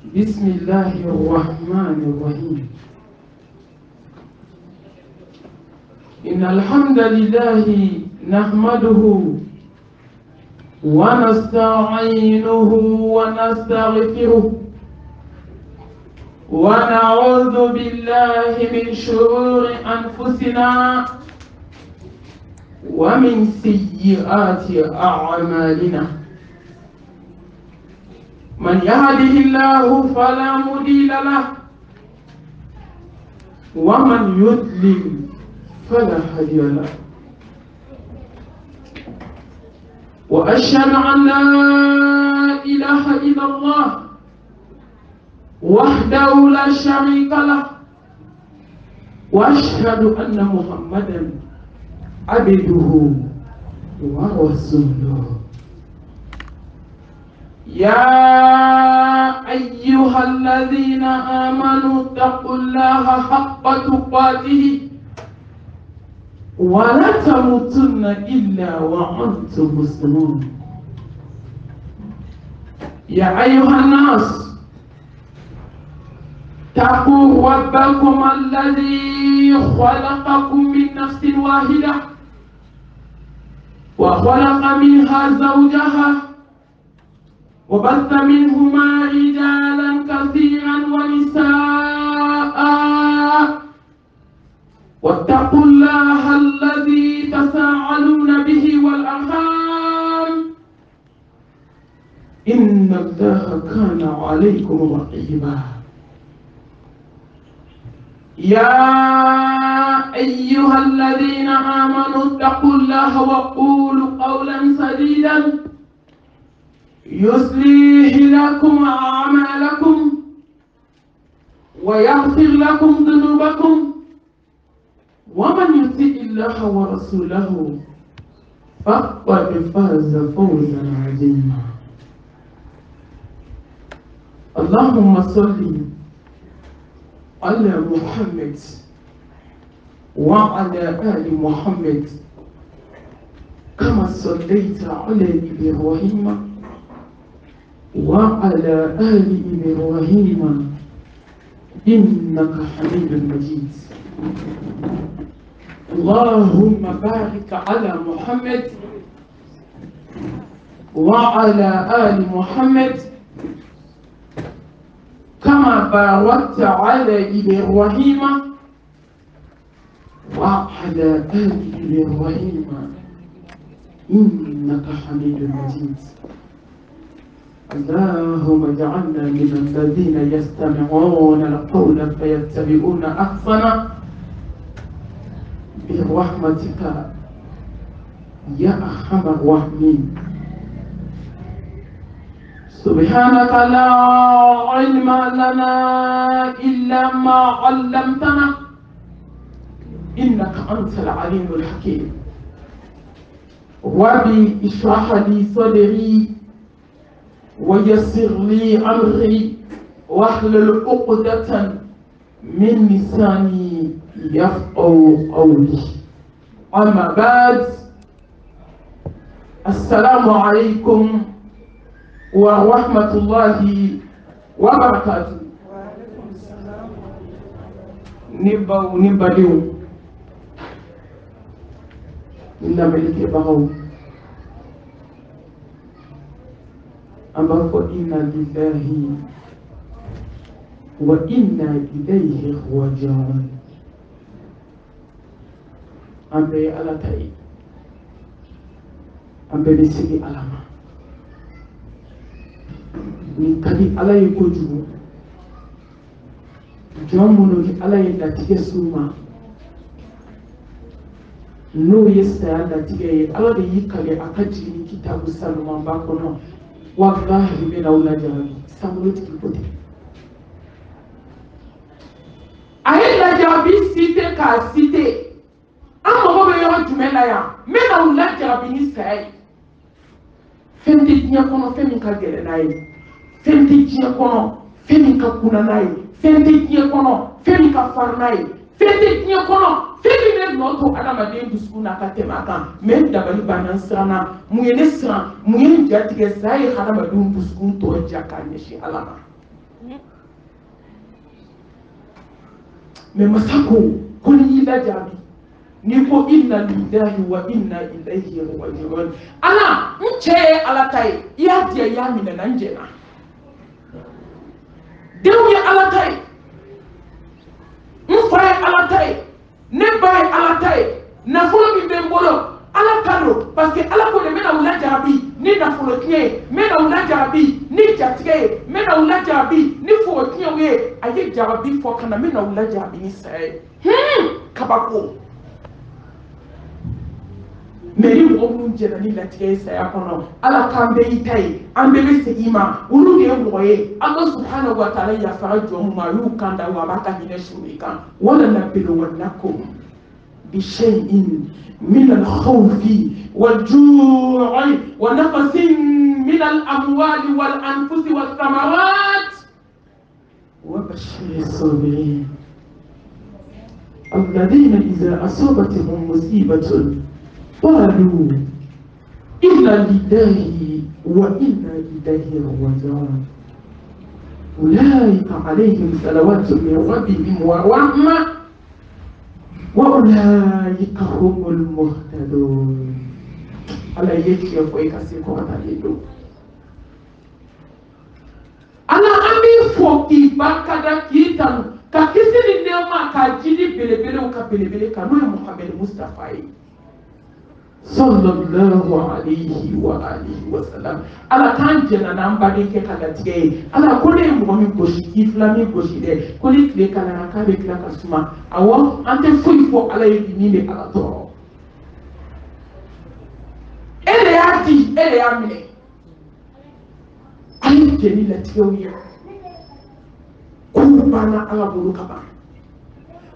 بسم الله الرحمن الرحيم. إن الحمد لله نحمده ونستعينه ونستغفره ونعوذ بالله من شرور أنفسنا ومن سيئات أعمالنا. من يهده الله فلا مضل له ومن يضلل فلا هادي له. وأشهد أن لا إله إلا الله وحده لا شريك له، وأشهد أن محمدا عبده ورسوله. يا أيها الذين آمنوا اتقوا الله حق تقاته ولا تموتن إلا وأنتم مسلمون. يا أيها الناس اتقوا ربكم الذي خلقكم من نفس واحدة وخلق منها زوجها وبث منهما رجالا كثيرا ونساء، واتقوا الله الذي تساءلون به والأرحام إن الله كان عليكم رقيبا. يا أيها الذين آمنوا اتقوا الله وقولوا قولا سديدا يصلح لكم أعمالكم ويغفر لكم ذنوبكم، ومن يطع الله ورسوله فقد فاز فوزا عظيما. اللهم صل على محمد وعلى آل محمد كما صليت على إبراهيم وعلى آل إبراهيم إنك حميد مجيد. اللهم بارك على محمد وعلى آل محمد كما باركت على إبراهيم وعلى آل إبراهيم إنك حميد مجيد. اللهم اجعلنا من الذين يستمعون القول فيتبعون أحسنه برحمتك يا أرحم الراحمين. سبحانك لا علم لنا إلا ما علمتنا إنك أنت العليم الحكيم. ربي اشرح لي صدري ويسر لي أمري واحلل عقدة من لساني يفقهوا قولي. أما بعد، السلام عليكم ورحمة الله وبركاته. نبدو نملك بهو أما فإنا لله وإنا إليه راجعون. أمبي على تاي أمبي بسيطي علامة نكدي على يكوجو جامونو على يداتيك سوما no yesa datiga ala de yikale akati ni kitabu saluma bakono wallahi bela ulajabi samuloti kipote ayela jabi cité ka cité amogo be yo jumela ya mena ulajabi ni sai fendi nya kono femi ka gele nai fendi nya kono femi ka kuna nai fendi nya kono femi ka far nai fendi nya kono femi ne noto adama de duskuna ka temaka men dabali banan sana muyene sana muyen jatige sai adama dum duskun to jaka ne shi alama mais masako ko ni la jabi ni ko inna lillahi wa inna ilayhi raji'un ana nche ala tay ya dia ya mi na njena dewu ya ala tay mfay ala tay ne bay ala tay na folo mi bembolo ala kalo parce que ala ko de mena wala jabi ni na folo tie mena wala jabi ni jatige mena wala jabi ni fo tie we aye jabi fo kana mena wala jabi ni sai kabako meri mo mun jena ni latige sai akono ala kambe itai ambe be segima ulu de moye Allah subhanahu wa ta'ala ya farajo ma yu kanda wa baka hine shurika wala nabilu walakum بشيء من الخوف والجوع ونقص من الأموال والأنفس والثمرات وبشر الصابرين الذين إذا أصابتهم مصيبة قالوا إنا لله وإنا إليه راجعون أولئك عليهم صلوات من ربهم ورحمة وأولئك هم المهتدون على يكي يفوي كسيكو أتاليدو على أمي فوكي باكادا كيتانو كاكيسي نيما كاجيني بلي بلي وكا بلي بلي كانو محمد مصطفى صلى الله عليه وآله وسلم على كان جنا نامبادي كالاتيه على كل مغامي بوشي كيفلامي بوشي ده كل كلي كالا كابي كلا كسما أو أنت فوي على يديني على تورو ele ati ele amine ayi jeni latiyo ya kubana ala bulu kaba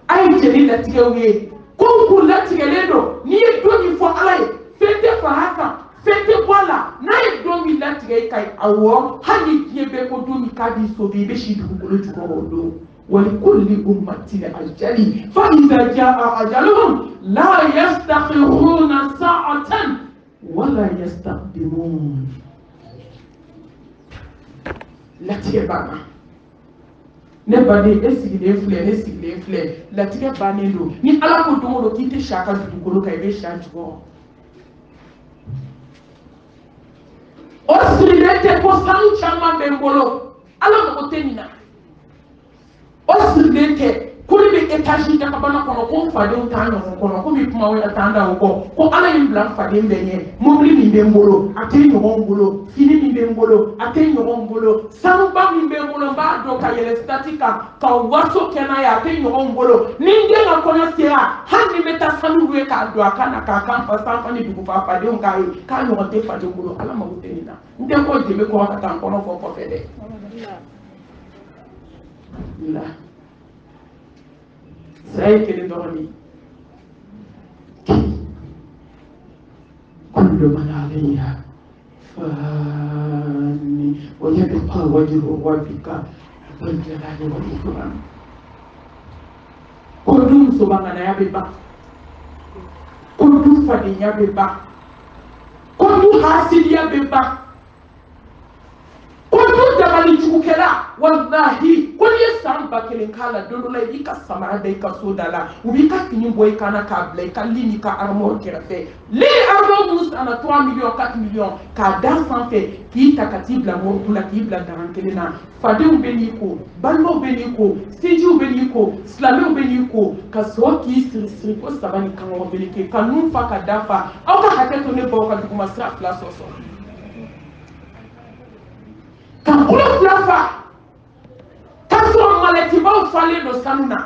ayi jeni latiyo ye konku latiyo lendo ni doni fo ala fete faraka fete wala na doni latiyo kai awo hani kiebe ko doni kadi so be shi dukulu tukoro ولكل أمة أجل فإذا جاء أجلهم لا يستخرون ساعة ولا يستقدمون لا تيبانا نباني اسيلي فلي لا تيباني لو ني على كودو لو كيتي شاكا دكولو كايبي شاجو osirete ko sanu chama bembolo ala mo tenina osirete kuli be etaji da kabana kono ko fade utano kono ko mi kuma wala tanda ko ala yin blan fade mbenye mobli mi bembolo ateni ngongolo fini mi bembolo ateni ngongolo samba mi bembolo ba do ka yele statika ka waso kena ya ateni ngongolo ninge na kono sia handi meta sanu we ka do akana ka kan fa fani dugu fa fade on kai ka no te fade ngolo ala ma utenina nde ko jeme ko ka kan kono fo fede la سأيك لدغني كل من عليها فاني ويبقى وجه ربك ذو الجلال والإكرام كل سبحانه يا بابا كل فدي يا بابا كل حاسد يا بابا كل جبل جوكلا والله كل يسام باكلين كالا دولولا يكا سمارا ديكا سودالا وبيكا كنين بوي كانا كابلي كاليني كا أرمور كرفي لي أرمور موس أنا 3 مليون 4 مليون كادا سانفي كي تاكتيب لا موركولا كي بلا دارانكلينا فاديو بنيكو بالو بنيكو سيجو بنيكو سلاميو بنيكو كسوا كي سريكو ساباني كانوا بنيكي كانون فا كدافا أو كحكتو نبوكا تكما سراف لا سوسو kakulu flafa kaso maleti ba ufale no sanuna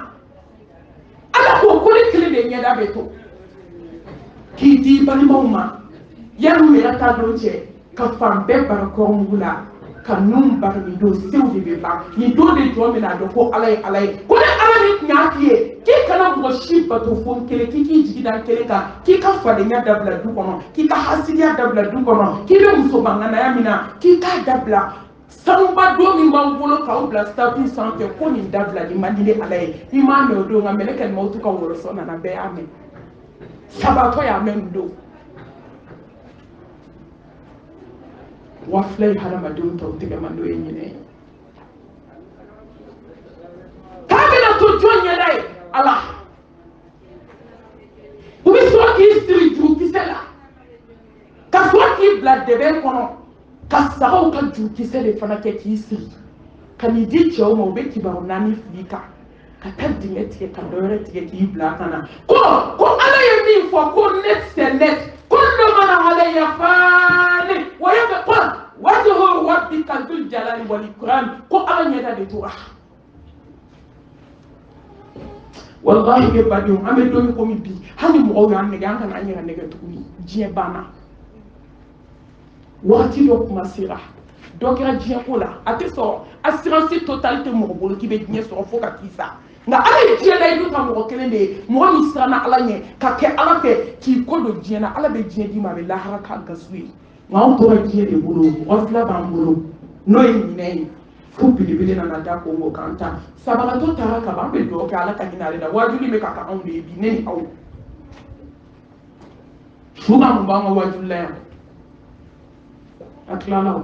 ala ko kuli kile de nyada beto kiti bani mauma yanu mera ta donche ka fambe barako ngula kanum bar mi do sewdi be ba ni do de to me na do ko alay ko ne ala ni nyakie ki kana ko shiba to fon kele ki jigi dan kele ka ki ka fade nya dabla du kono ki ka hasidia dabla du kono ki be muso bangana yamina ki ka dabla Samba do mi mangolo ka ubla stapi sanke ko ni dabla ni mandile alay imame odo nga meleke mautu ka woro sona na be ame sabato ya mendo wa flay hala madun to tiga mando yenyine bila debe kono ka sagaw ka ju kisɛ de fana kɛ k'i siri ka n'i di cɛw ma u bɛ kibaru naani fili kan ka taa dingɛ tigɛ ka dɔ wɛrɛ tigɛ k'i bila ka na ko ala ye min fɔ ko net c'est net kullu man alayha fan wa yabqa wajhu rabbika dhul jalali wal ikram ko ala ɲɛda de tora wallahi be badenw an bɛ don min komi bi hali mɔgɔw y'an nɛgɛ an kana an yɛrɛ nɛgɛ tuguni diɲɛ banna waati dɔ kuma sera dɔ kɛra diɲɛ ko la a tɛ sɔrɔ assurance totale tɛ mɔgɔ bolo k'i bɛ diɲɛ sɔrɔ fo ka t'i sa nka ala ye diɲɛ la i dun ka mɔgɔ kelen de ye mɔgɔ min siranna ala ɲɛ ka kɛ ala fɛ k'i ko don diɲɛ na ala bɛ diɲɛ d'i ma a bɛ lahara k'a gasu ye nka anw tora diɲɛ de bolo wasila b'an bolo n'o ye ɲinɛ ye fo belebele nana da kongo kan ta sabagatɔ taara ka ban an bɛ dugawu kɛ ala ka hinɛ ale la wajuli bɛ ka kan anw de ye bi ne ni aw su ka mun b'an ka wajuli la yan a tilala o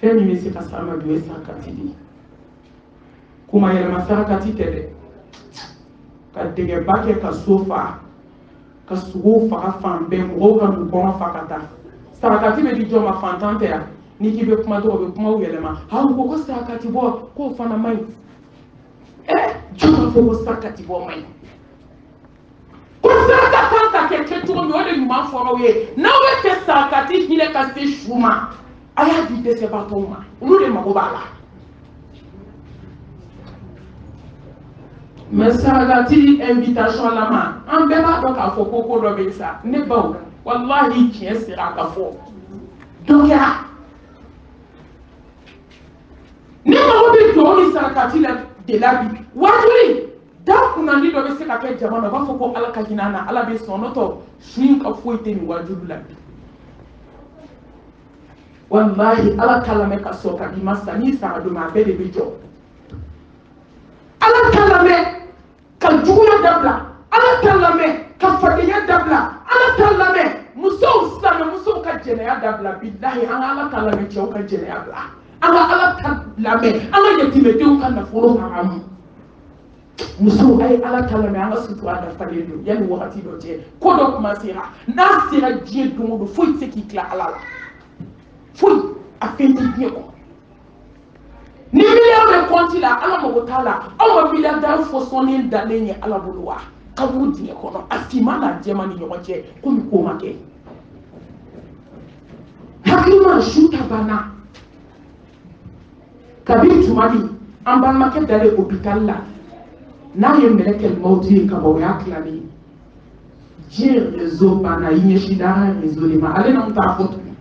fɛn min bɛ se ka s'a ma bi o ye sarakati de ye kuma yɛlɛma sarakati tɛ dɛ ka dɛgɛba kɛ ka so fa ka sogow faga fan bɛɛ mɔgɔw ka n'u kɔnɔ fa ka taa sarakati bɛ di jɔn ma fantan tɛ yan n'i k'i bɛ kuma dɔrɔn u bɛ kumaw yɛlɛma u ko ko sarakati bɔ k'o fana man ɲi jɔn b'a fɔ ko sarakati bɔ man ɲi ko saraka kan ka kɛ kɛcogo min o de ɲuman fɔraw ye n'aw bɛ fɛ sarakati hinɛ ka se su ma a y'a di dɛsɛbaatɔw ma olu de mago b'a la mais sarakati invitation lama an bɛɛ b'a dɔn k'a fɔ ko dɔ bɛ sa ne baw walahi tiɲɛ sera a ka fɔ dɔ kɛra ne mago bɛ jɔ ni sarakati la de la bi wajuli da kunnandi dɔ bɛ se ka kɛ jama na u b'a fɔ ko ala ka hinɛ an na ala bɛ sɔn n'o tɛ su in ka foyi tɛ nin wajuli la bi wallahi ala t'a lamɛn ka sɔn ka di ma sa n'i sara don a bɛɛ de bɛ jɔ ala t'a lamɛn ka juguya dabila ala t'a lamɛn ka fadenya dabila ala t'a lamɛn musow silamɛ musow ka jɛnɛya dabila bilahi an ka ala t'a lamɛn cɛw ka jɛnɛya bila an ka ala t'a lamɛn an ka yatimɛdenw ka nafolo haramu musow a ye ala t'a lamɛn an ka sutura dafalen don yanni wagati dɔ cɛ ko dɔ kuma sera n'a sera diɲɛ don o don foyi tɛ se k'i tila ala la foyi a fɛn tɛ diɲɛ kɔnɔ ni miliyɔn bɛ kɔnti la ala mago t'a la aw ka miliyardɛri fɔsɔnnen dalen ye ala bolo wa kaburu diɲɛ kɔnɔ a finman n'a jɛman ni ɲɔgɔn cɛ komi ko ma kɛ hakilima su ta banna kabini tuma min an balimakɛ dalen hôpital la n'a ye mɛlɛkɛ mawuti ye ka bɔ o y'a tilalen diɲɛ réseau banna i ɲɛsin dara réseau de ma ale n'anw t'a fɔ tugun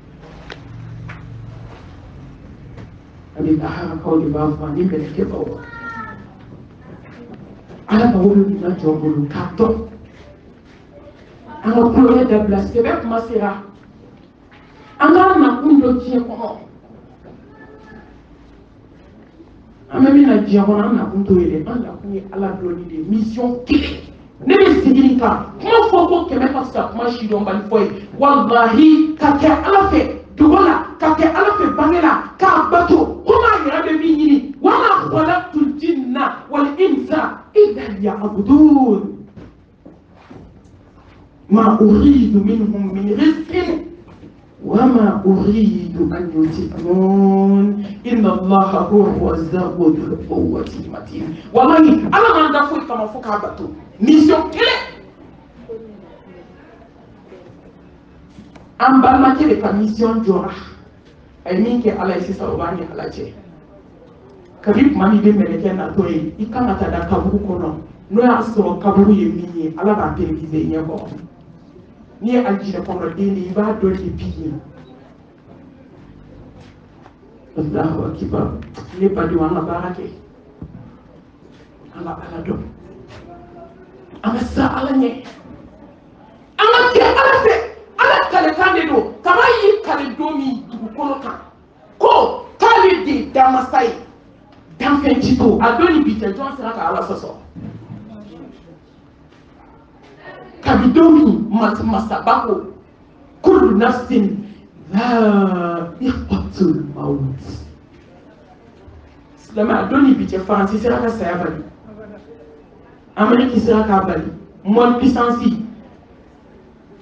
ani laharakaw de b'a fɔ ani mɛlɛkɛbaw ala ka wolo donna jɔn bolo k'a dɔn an ka kulonkɛ dabila sɛbɛ kuma sera an ka nakun dɔ diɲɛ kɔnɔ an bɛ min na diɲɛ kɔnɔ an nakun t'o ye dɛ an nakun ye ala dɔnni de ye mission kelen ne bɛ segin nin kan kuma fɔ ko kɛmɛ ka fisa kuma sidɔnbali fɔ ye walahi ka kɛ ala fɛ dogo la ka kɛ ala fɛ bange la k'a bato komi a yɛrɛ bɛ min ɲini wama khalaqtul jinna wal insa illa liya'budun ma uridu minhum min rizqin وما أريد أن يطعمون إن الله هو الرزاق ذو القوة المتين والله أنا ما ندفع كما فوق هبطوا ميسيون كله أم بالما كده كميسيون جورا أي مين كي على يسيس أوباني على جي كريب ماني دي ملكي ناتوي إكما تدا كابو كونو نو يأسو كابو يميني على با تلفزي يبو ni ye aljina kɔnɔ den de i b'a dɔn de bi ye Allahu akibar ne badenw an ka baara kɛ an ka ala dɔn an ka sa ala ɲɛ an ka kɛ ala fɛ ala kalekan de don kaba y'i kale don min dugukolo kan ko k'ale de ye danmasa ye danfɛn ci to a don ni bi tɛ jɔn sera ka ala sɔsɔ kabidomi masabako kullu nafsin dha'iqatul maut silama doni bi cɛ faransi sera ka saya bali amérique sera ka bali mɔli puissance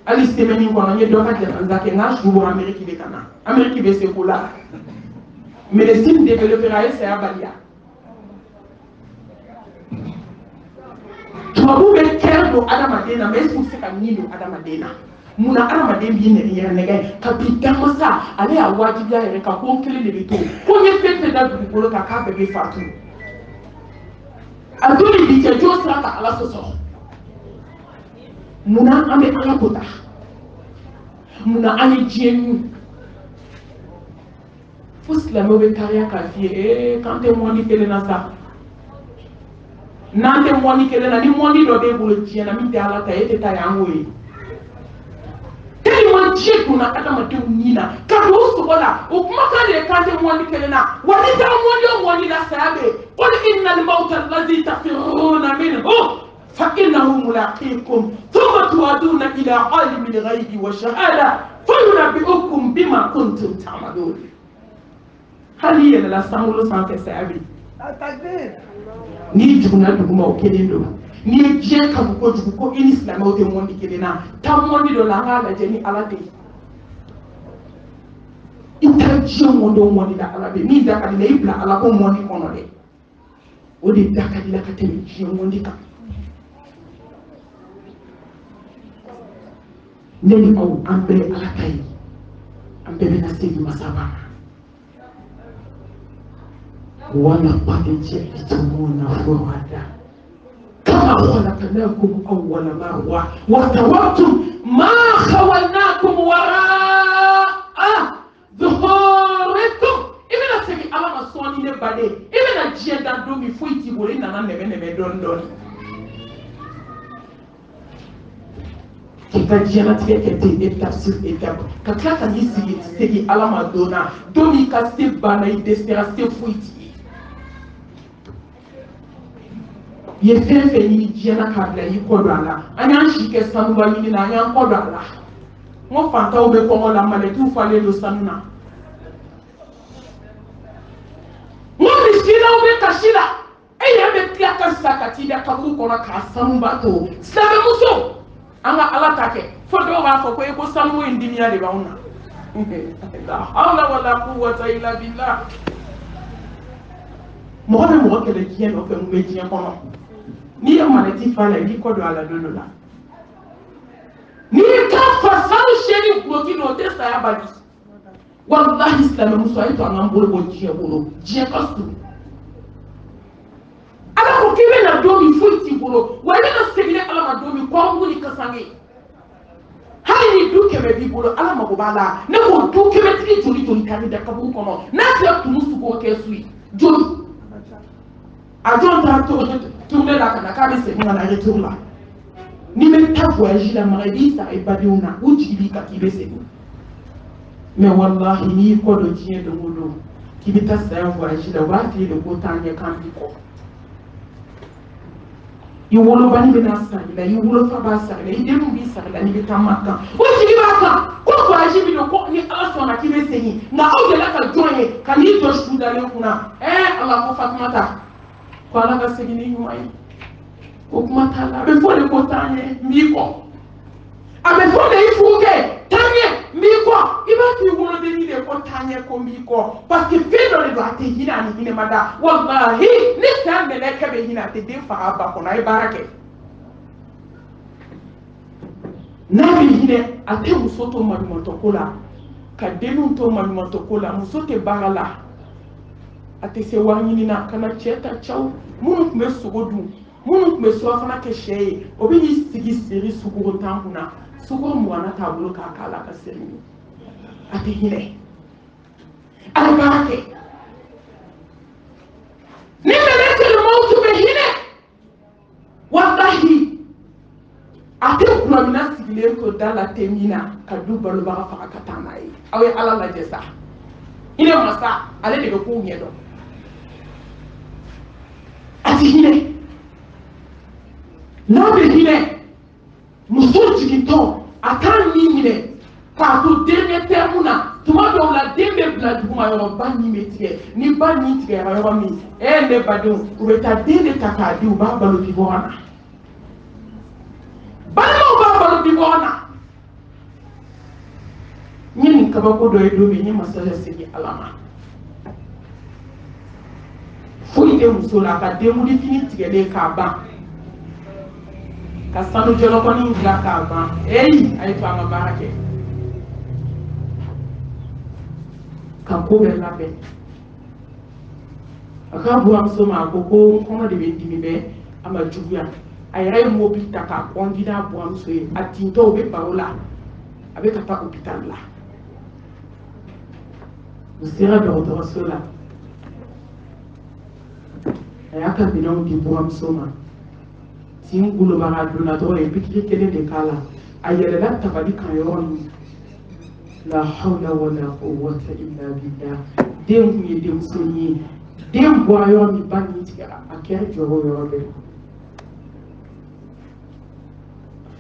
ali semaine kono nye doka jana ke nga jour Amérique be kana Amérique be se kola médecine développera c'est abalia tubabu be kerdo adamadena mais pour se kanino adamadena muna adamadena bi ne yere nege capitaine masa ale a wajibi ya ka ko kele le bito ko nye fete da du bolo ka be fatu aduli bi ke jo saka ala soso muna ame ala kota muna ani jenu fuslamo be kariya ka fie quand te moni kele na sa nante moni kele na ni moni do be bolo jiena mi te ala ta ete ta yangoyi teli mo jie kuna adama te unina ka do sokola o kuma ka le kan te moni kele na wani ta moni la sabe qul innal mauta allazi tafiruna minhu فإنه ملاقيكم ثم تودون إلى عالم الغيب والشهادة فينبئكم بما كنتم تعملون. هل هي لا سامولو سانك سابي؟ ni juguna duguma o kelen do ni je ka ko jugu ko in islam o te mondi kelena tam mondi do la ngala je ni ala te intelligent mondo mondi da ala be ni da ka ni ibla ala ko mondi kono de o de da ka la ka te je mondi ka neni au ambe ala kai ambe na sigi masaba ولقد جئتمونا فرادا كما خلقناكم أول مرة وتركتم ما خولناكم وراء ظهوركم إبن سيدي ألا مسوني نبالي إبن جيدا دومي فويتي بولي نانا نبي دون دون kita jana tiga kete étape sur étape kakla ka ni sigi ala madonna domi ka se bana i desperation fuiti ye fefe ni jana ka bla yi ko dala anya shike sanu ba ni na anya ko dala mo fanta o be ko la male tu fale lo sanuna mo miskina o be kashila e ye be tia ka sakati da ka ku ko na ka sanu ba to sabe muso anga ala take fodo ba ko ko samu indimiya de bauna la hawla wala quwwata illa billah mo be mo kele kien o fe mo be kien kono ni ya malati fala ni ko do ala dono la ni ka fasal sheri bloki no testa ya badi wallahi islam muso ay to anam bolo jie bolo jie kastu ala ko kibe na domi fuiti bolo wala na segile ala ma domi ko nguni kasange hali ni duke me bi bolo ala ma ko bala ne ko duke me tiki joli kan da kabu kono na ti tunu su ko ke sui joli a jon ta to le la kana ka be se ngana retour la ni me ta voyage la maradi sa e badiuna uji bi ka ki be se mais wallahi ni ko do jie do modo ki bi ta sa voyage la wa ti le ko tanye kan bi ko you wolo bani bena sala you wolo fa ba sala you demu bi sala ni beta maka o ti ba ka ko voyage bi do ko ni ala sona ki be seni na o de la ka joye kan ni to shu da le kuna Allah ko fatmata ko ala ga segini yumai ko kuma tala be fo le ko tanye mi ko abe fo le ifuke tanye mi ko iba ti wolo de ni de ko tanye ko mi ko parce que fedo le do ate hina ni hina mada wallahi ni tan me le ke be hina te de fa ba ko na barake na bi hine ate musoto madumoto kola ka denu to madumoto kola musote barala ate se wanyini na kana cheta chau munu kume sogodu munu kume so afana ke sheye obi ni sigi siri suguro tampuna suguro mwana tabulo ka kala ka seri ate hine albarake ni meleke le mautu be hine wallahi ate kuna mina sigile ko dala temina ka du balo ba fa ka tanai awe ala la jesa ine masa ale de ko nyedo ati hine na be hine muso jigito atan ni hine ka to dernier terme na tuma do la dembe bla duguma yo ba ni metie ni ba ni tige yo mi ne badon o beta dele takadi o ba balo bibona balo ba balo bibona kabako do edo me ni masaje sigi alama fo ide musola ka demudi fini tigele ka ban ka sanu jolo ko ni ngla ka ban ay fa ma barake ka ko be la be aka bu am so ma ko kono de be dimi be ama juguya ayray mo bi ta ka konvida bu am so e atinto be parola avec un hôpital là. Vous serez de retour cela. Et à quand on dit pour un soma. Si on goulot baradonador et puis qu'il y ait des cas là, ailleurs là tu vas dire quand yon la hawla wa la quwwata illa billah. Dem ni dem soni, dem boyo mi bani tigara akere joro yorobe.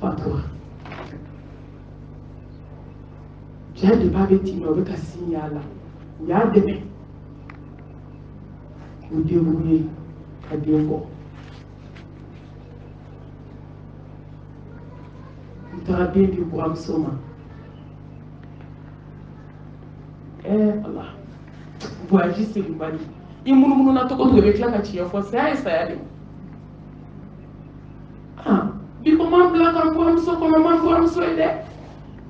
Fatwa. J'ai de pas bêtiner avec un signal là. Il y a des mecs. Vous débrouillez à des mots. Vous t'aurez bien du bois de soma. Allah. Vous agissez le mari. Il m'a dit que vous avez fait la cachette. C'est ça. Ah. Il comment blanc en bois de soma, comment bois de soma est.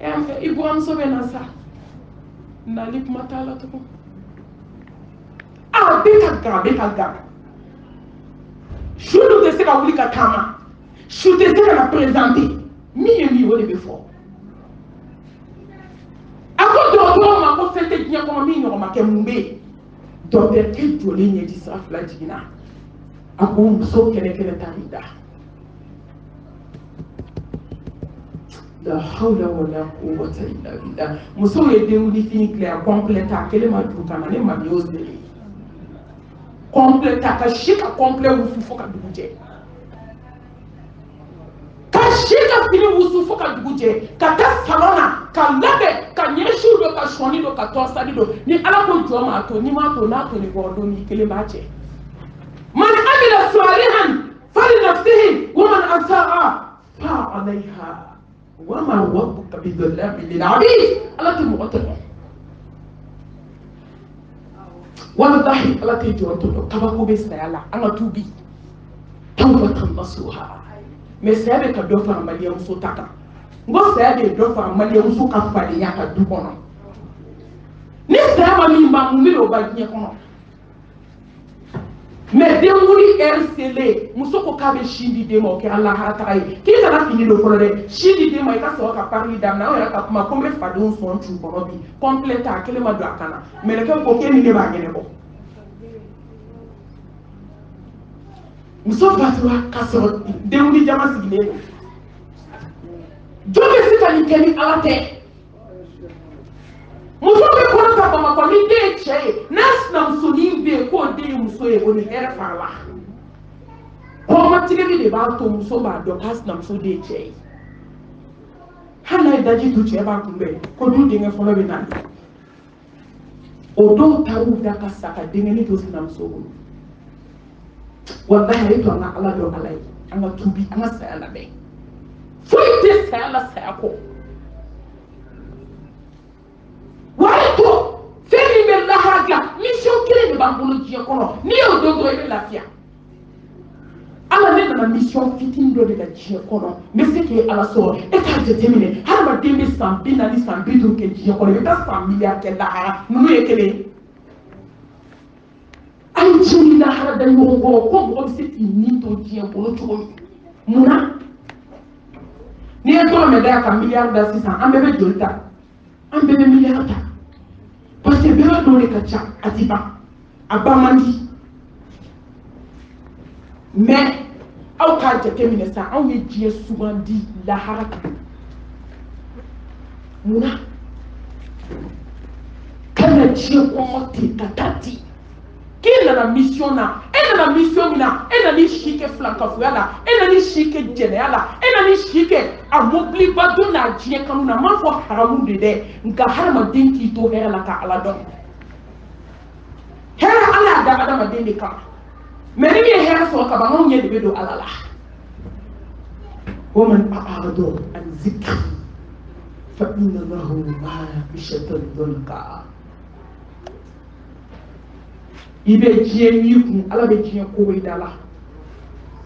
Et en fait, il boit un sauvé dans ça. Nalip matala to. Ah, beka. Chou de se ka wuli ka kama. Chou de se ka présenter. Mi wo de be fo. Ako do ma ko fete dia ko mi no ma ke mumbe. Do be ke joli ni di sa fla jigina. Ako so kele tarida. La hawla wa la quwwata illa billah. Muso ye deudi fini clair complète à quel ma tout kana ne ma biose de complète ka shika complet wusu foka duguje. Ka shika fini wusu foka duguje. Ka ta salona ka labe ka nyeshu do ka shoni do ka tosa do ni ala ko joma to ni ma to na to ni godo ni kele ma che. Man amila salihan fali nafsihi wa man asaa fa alayha. وما ربك بظلام للعبيد ألا تمغتل والله ألا تجوتل تبقوا بسيالا أنا توبي توبة نصوها مسيابي كدوفا مليون سوتاكا مسيابي دوفا مليون سوكا فالياكا دوبونا نسيابا ميمبا مميلو باجنيا كونا mais demuri RCL musoko kabe shindi demo ke Allah hataye ki kana fini do folode shindi demo ka so ka parli damna o ya ka kuma kombe fadun son chu kono bi complete akele ma do akana mais le ko ke ni ne ba ngene ko muso fatwa ka so demuri jama sigine jobe sitani keni alate muso be kono ka bama ko ni de che nas na musoni be ko de muso e oni era fala ko ma tigemi de ba to muso ba do kas na muso de che hana daji tu che ba kumbe ko du de ngefolo be nan o do taru da ka saka de ngeni to na muso ko wallahi to na ala do alai anga tubi anga sa ala be foi de sa ala sa ko Waito, femi me lahaga, mission kile de bambulu dia kono, ni o dogo e lafia. Ala ne na mission fitin do de la dia kono, mais c'est que ala so e ka déterminer, hala dembe sambi na ni sambi do ke dia kono, ta familia ke la, nu e kele. Ai jini na hala da yo ko c'est ni to dia kono to muna. Ni e to me da ka milliard da 600, ambebe jolta. Ambebe milliard ta. Parce que bien dans les cas atiba abamandi mais au cas de terminer ça on est dit souvent dit la haraka muna kana Dieu comment tatati quelle est la mission là et la mission là et la ni chike flankafuya là et la ni chike jene là et la ni chike amobli bado na Dieu kanuna ma fo haramu de nga harama denki to hera la ka ala don hera ala da adama de ka mais ni hera so ka ba ngom nye de do ala la woman a'arado an zikri فإن له معيشة ضنكا ibe jiye yiku ala be jiye ko we dala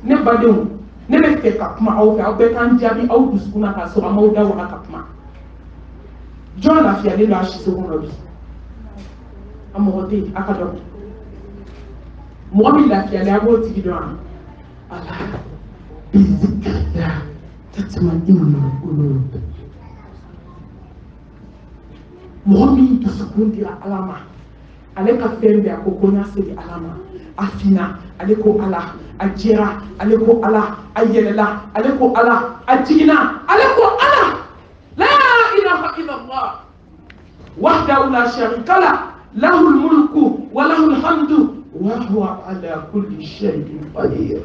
ne badew ne be fe ka kuma aw fe aw be kan jabi aw duskuna ka so amaw da wa ka kuma John la fiale la shi so ko bi amote akado mo bi la fiale abo ti do an ala bizikra tatma imanu mo bi duskundi alama ale ka fɛn bɛɛ a ko koɲa seli ala ma a fina ale ko ala a jɛra ale ko ala a yɛlɛla ale ko ala a jiginna ale ko ala la ilaha illallah wahdahu la sharika la lahu mulku wa lahu alhamdu wa huwa ala kulli shay'in qadir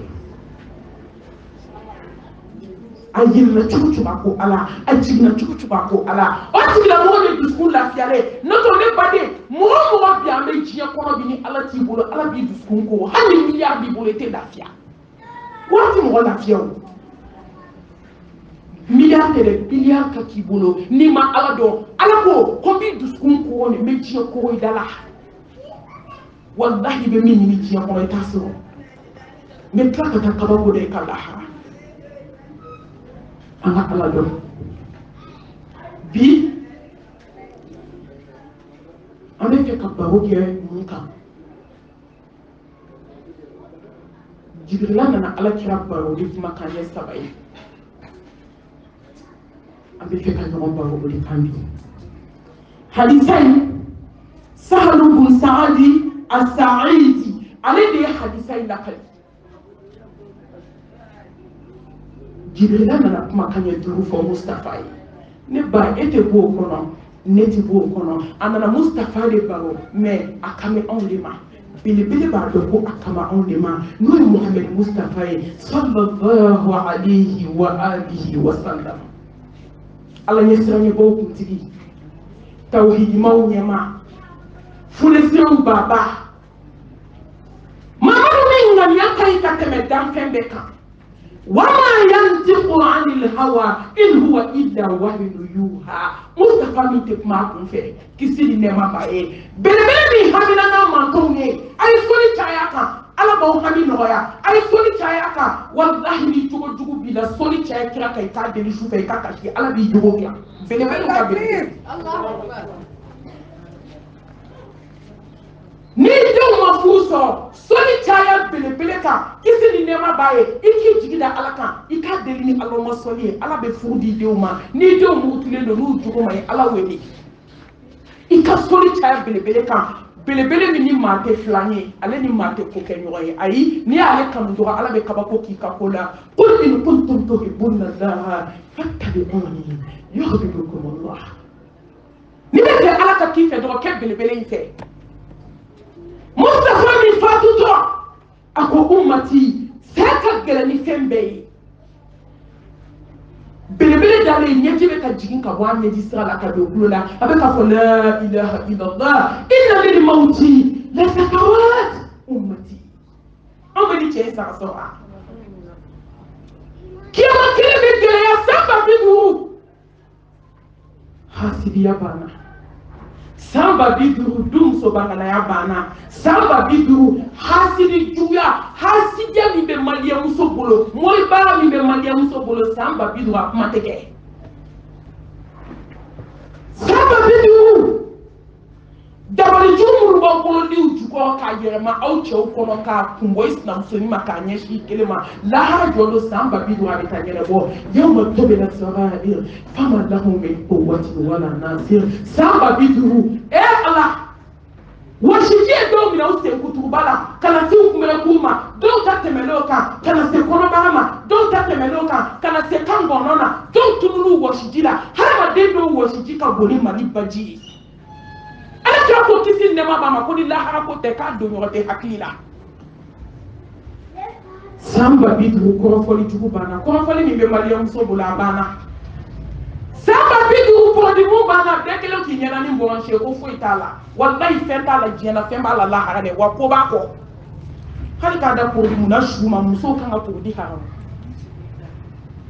a yɛlɛla cogo cogo a ko ala a jiginna cogo cogo a ko ala o tigilamɔgɔ de dusukun lafiyalen n'o tɛ ne baden mɔgɔ mɔgɔ bi an bɛ diɲɛ kɔnɔ bi ni ala t'i bolo ala b'i dusukun ko hali ni miliyari b'i bolo i tɛ lafiya waati mɔgɔ lafiya o miliyari tɛ dɛ miliyari ka k'i bolo n'i ma ala dɔn ala ko ko n b'i dusukun ko nin bɛ diɲɛ ko i da la walahi bɛ min ɲini diɲɛ kɔnɔ i t'a sɔrɔ mɛ tila ka taa kabako da i ka lahara an ka ala dɔn bi an bɛ fɛ ka baro kɛ mun kan jibirila nana ala kira baro de kuma kan ɲɛ saba ye an bɛ fɛ ka ɲɔgɔn baro o de kan bi hadisa in sahalu bun saadi as-sa'idi ale de ye hadisa in lakali jibirila nana kuma kan ɲɛ duuru fɔ mustafa ye ne ba e tɛ bɔ o kɔnɔ ne ti b'o kɔnɔ a nana mustafa de baro mɛ a kan bɛ anw de ma belebele b'a dɔn ko a kama anw de ma n'o ye muhammed mustafa ye sallallahu alayhi wa alihi wa sallam ala ɲɛ siranɲɛbaw kuntigi tawhidimaw ɲɛma funesiraw baba mamadu min ŋaniya ka ɲi ka tɛmɛ danfɛn bɛɛ kan وما ينطق عن الهوى إن هو إلا وحي يوحى مصطفى من تكما كنفه كسيدي نما باي بلبل من حملنا نامانتوني أي سولي تاياكا على باو حمل نغايا أي سولي تاياكا والله ني جوجو جوجو بلا سولي تاياكا كي تادي لشوفه كاكاشي على بي جوجو كيا بلبل كابل الله أكبر ni denw ma furu sɔrɔ sɔni caya belebele kan kisi ni nɛɛma b'a ye i k'i jigi da ala kan i k'a deli ni ala ma sɔli ye ala bɛ furu di denw ma ni denw murutilen don n'u jogo ma ye ala wele i ka sɔli caya belebele kan belebele min ni maa tɛ filan ye ale ni maa tɛ ko kɛ ɲɔgɔn ye ayi n'i y'ale kanu dɔrɔn ala bɛ kabako k'i ka ko la qul in kuntum tuhibbuna allaha fattabi'uni yuhbibkumu allah ni bɛ fɛ ala ka k'i fɛ dɔrɔn kɛ belebele in fɛ Mustafa min fatutɔ a ko ummati saya ka gɛlɛn ni fɛn bɛɛ ye belebele dalen ɲɛji bɛ ka jigin ka bɔ a ɲɛji sira la ka don kulo la a bɛ ka fɔ la ilaha illallah inna lil mawti la sakarat ummati an bɛ ni cɛ in sara sɔrɔ a kiyama kelen bɛ gɛlɛya san 50 hasidiya banna san 50 dumso bangalaya banna san 50 hasidi juguya hasidiya min bɛ maliyamuso bolo mori baara min bɛ maliyamuso bolo san 50 a kuma tɛ kɛ san 50 dabalijugu minnu b'aw bolo n'iw jukɔrɔ k'a yɛlɛma aw cɛw kɔnɔ k'a kun bɔ i sinamusonin ma k'a ɲɛsin kelen ma lahara jɔ don san 50 a bɛ taa ɲɛnabɔ yawma tubila sarair fama lahum min quwwatin wala nasir san 50 ala wɔsiji ye dɔw minɛ u sen kuturuba la ka na se u kunbɛrɛ k'u ma dɔw ta tɛmɛn'o kan ka na se kɔnɔbara ma dɔw ta tɛmɛn'o kan ka na se kan gɔnɔ na dɔw tunun'u wɔsiji la hadamaden dɔw wɔsiji ka bon ni mali baji ye ala kira ko kisi nɛma b'a ma ko ni lahara ko tɛ k'a don ɲɔgɔn tɛ hakili la san 50 kɔrɔfɔli jugu banna kɔrɔfɔli min bɛ maliyamuso bolo a banna san 50 bɔndimu banna bɛɛ kelen k'i ɲɛna ni bɔnse ko foyi t'a la walayi fɛn t'a la diɲɛ na fɛn b'a la lahara dɛ wa ko b'a kɔ hali k'a da porodimu na su ma musow kan ka porodi ka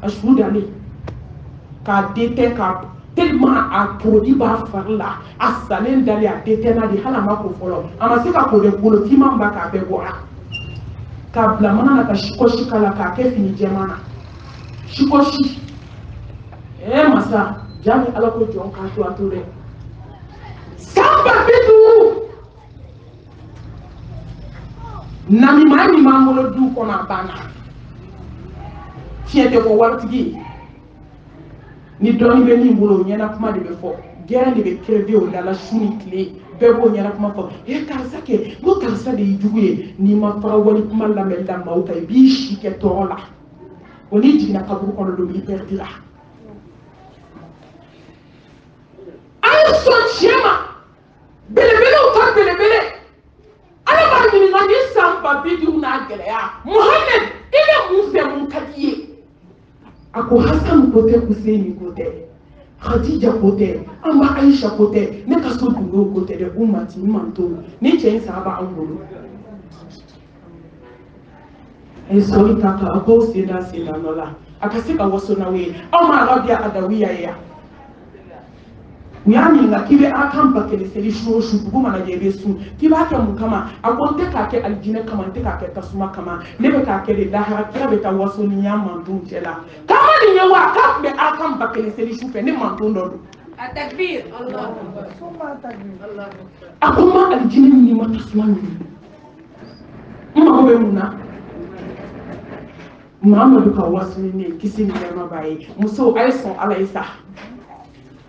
a su dalen k'a den tɛ tellement a produit ba farla a salen dali a detena di hala mako folo ama se ka ko de bolo fima mba ka be bora ka bla mana na ka shikoshi kala ka ke fini jemana shikoshi masa jami ala ko jon ka to atore samba bidu nami mami mangolo du kona bana fiete ko wartigi ni doni be ni bolo nyana kuma de be fo gera ni be crever o dala shuni clé bebo nyana kuma fo karsa ke go karsa de juguye ni ma fara wali kuma la mel da mauta bi shi ke tola oni jigna kaburu kono do mi perdira ay son chema bele bele o ka bele bele ala ba ni ngani samba bidu na gele ya Muhammad ile mu fe mun kadiye ako Hassan kote Hussein kote Khadija kote amba Aisha kote ne kaso dungo kote de umati manto ni chen sahaba angolo e soli kaka ako seda nola akasika wasona we ama arabia adawiya ya nyami nga kibe akamba kele seli shoshu buguma na jebe su kiba ka mukama akonte ka ke aljine kama nte ka ke tasuma kama lebe ka ke de lahara kira beta waso ni nyama ndun tela kama ni nyawa ka be akamba kele seli shupe ne manto ndodo atakbir Allah summa takbir Allah akuma aljine ni ma tasuma ni ko be muna Muhammadu ka waso ni kisi ni ma baye muso ayson alaysa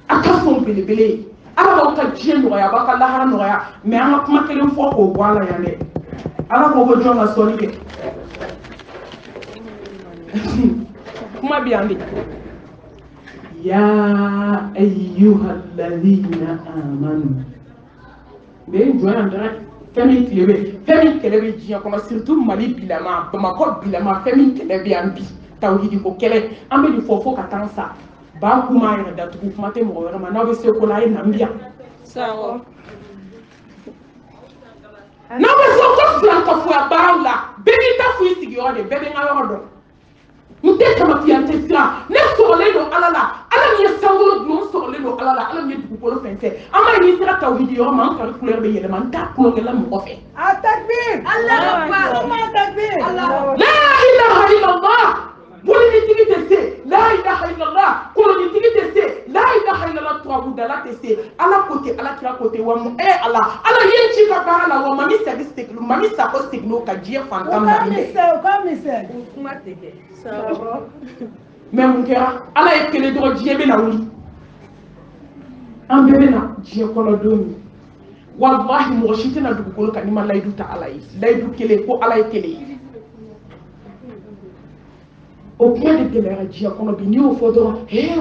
akafon belebele ala ka jiye noya ba ka lahara noya mais an ka kuma kelen fo ko wala yane ala ko jonga soni ke kuma bi andi ya ayyuhal ladina amanu be joya ndara femi kelebe jiya kono surtout mali bilama bamako bilama femi kelebe ambi tawhidi ko kele ambe di fofo ka tansa ba kuma yana da tuku kuma te mo wera na be se ko la ina mbia sawo na be so ko flan ko fu abala be ni ta fu isigi o de be be ngalo do mute kama ti ante sira ne so le do alala ala ni sangolo do so le do alala ala ni tuku ko lo fense ama ni sira tawhidi yo man ka couleur be yele man ta ko la mo ko fe takbir allah akbar takbir allah la ilaha illallah boli ni tigi tese la ilaha illallah kolo ni tigi tese la ilaha illallah tuabu dala tese ala kote ala kira kote wa mu ala yenchi ka bala wa mami service teklu mami sako teklu ka jie fantam na inde kuma tege sawo même kera ala e kele do jie be na wuli ambebe na jie kono domi wallahi mo shite na dugu kolo kanima laydu ta ala yi laydu kele ko ala e kele au point de galère dia kono bi ni o fodo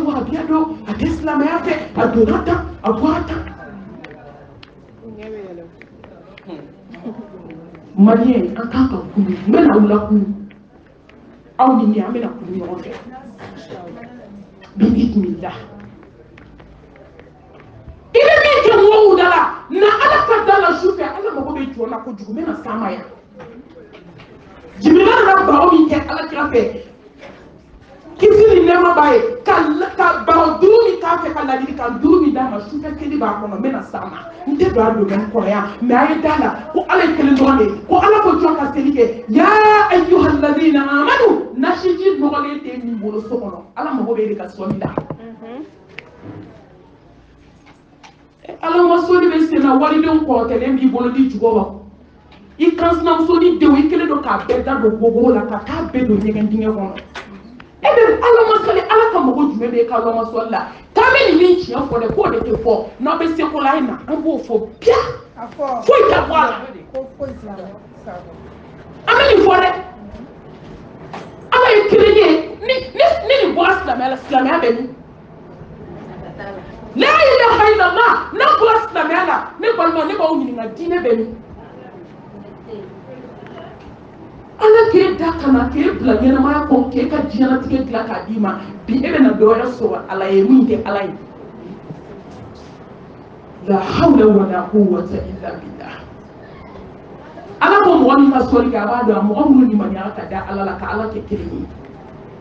wa biado a tesla ma yafe a donata a boata malien en tant que kulu mena wula kulu aw ni amena kulu yo fe bi bismillah ile mi ke wo dala na ala ka dala shufe ala mo be tuona ko jugu mena sama ya jibril rabba o mi ke ala krafe kisi ni nema baye ka ba dumi ka fe kala di ka dumi da ma shuka kedi ba ko mena sama nte do ado gan ko ya me ay dala ko ala kele ndone ko ala ko joka selike ya ayyuhal ladina amanu nashiji nogale te ni bolo sokono ala mo be ka sonda ala mo so be sena wali don ko tele mbi bolo di jugo ba I kansna so ni de we kele do ka beda do gogo la ka be do nyegen dinge kono ebe ala masole ala ka mogo jume be ka lo masola kame ni nchi afo de ko de te fo no be se ko la ina ambo fo bia afo fo ita kwala ko fo islam ameni fo de ala ikireye ni bo islam ya be ni la ilaha illallah na bo islam ya la ne ko no ne ba ni na dine be ni ala ke da kana ke bla ngena ma ko ke ka jina tike gla ka dima bi ebe na do ya so ala ye minte ala yi la hawla wala quwwata illa billah ala ko mo woni ma so ga ba do mo amul ni ma ya ka da ala la ka ala ke kiri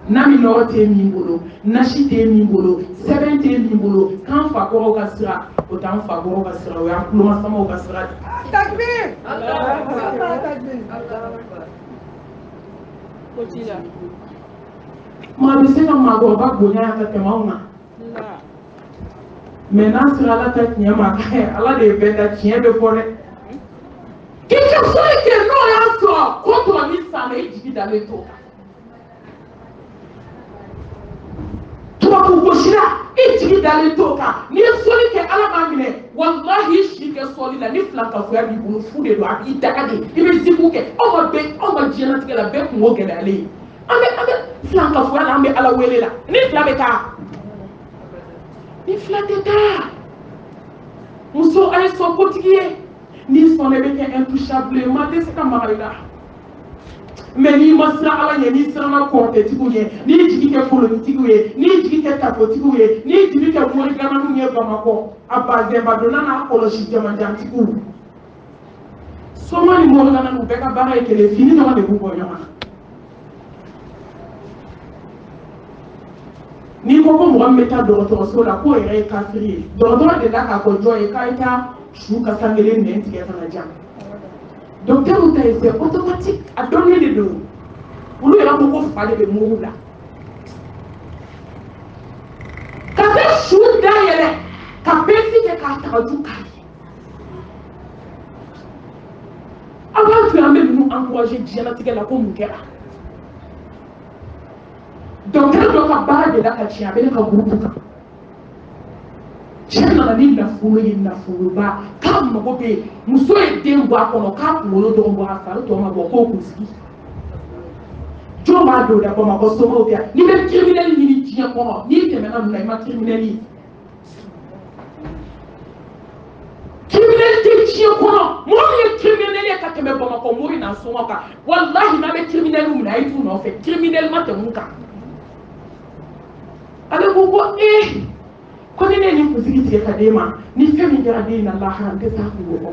Nami nɔrɔ tɛ min bolo nasi tɛ min bolo sɛbɛn tɛ min bolo k'an fakɔrɔw ka sira o t'an fakɔrɔw ka sira o y'an kulomasamaw ka sira de. Takbir. Maa bɛ se ka maakɔrɔba bonya ka tɛmɛ anw na mɛ n'a sera ala ta tiɲɛ ma ala de ye bɛɛ da tiɲɛ bɛ fɔ dɛ. k'i ka foyi kɛ n'o y'a sɔrɔ ko tɔ ni san na i jigi dalen t'o kan. tubabu gosira i jigi dalen t'o kan n'i ye sɔli kɛ ala b'a minɛ walahi i si kɛ sɔli la ni filankafoya b'i bolo fu de don a b'i daga de i bɛ zipu kɛ anw ka diɲɛlatigɛ la bɛɛ kungo gɛlɛyalen ye an bɛ filankafoya la an bɛ ala wele la ni fila bɛ taa ni fila tɛ taa muso a ye sɔn kotigi ye n'i sɔnna i bɛ kɛ intouchable maa tɛ se ka maga i la. Mais n'i ma siran ala ɲɛ n'i siranna kɔrɔtɛtigiw ɲɛ n'i jigi kɛ kolonitigiw ye n'i jigi kɛ tafotigiw ye n'i jigi kɛ morigananiw ye bamakɔ a bazɛnba donna n'a kɔlɔsi jamajantigiw soma ni morigananiw bɛɛ ka baara ye kelen fini dɔrɔn de b'u bɔ ɲɔgɔn na. n'i ko ko mɔgɔ min bɛ taa dɔgɔtɔrɔso la k'o yɛrɛ ye kafiri ye dɔgɔtɔrɔ de la k'a fɔ jɔn ye k'a ye taa su kasa kelen nɛn tigɛ ka na jan. Docteur ta ye c'est automatique a dɔnni de don olu yɛrɛ ko ko fa de bɛ mugu la ka taa su dayɛlɛ ka bɛsi kɛ k'a tagaju k'a ye aw b'a to an bɛ ninnu encourager diɲɛlatigɛ la ko mun kɛra docteur dɔ ka baara de la ka tiɲɛ a bɛ ne ka groupe kan cɛ nana ni nafolo ye nafoloba k'a mago bɛ muso ye den bɔ a kɔnɔ k'a kunkolo dɔrɔn bɔ a fari tɔ ma bɔ k'o kunsigi jɔn b'a don da bamakɔ somɔgɔw kɛ n'i bɛ criminel ɲini diɲɛ kɔnɔ n'i tɛmɛna ninnu na i ma criminel ye criminel tɛ diɲɛ kɔnɔ mɔgɔ min ye criminel ye ka tɛmɛ bamakɔ mori n'a sɔngɔ kan walahi n'a bɛ criminel minɛ a ye t'u nɔfɛ criminel ma tɛmɛ u kan ale ko ko ko ni ne ni kunsigi tigɛ ka d'e ma ni fɛn min kɛra den in na lahara n tɛ taa kungo kɔ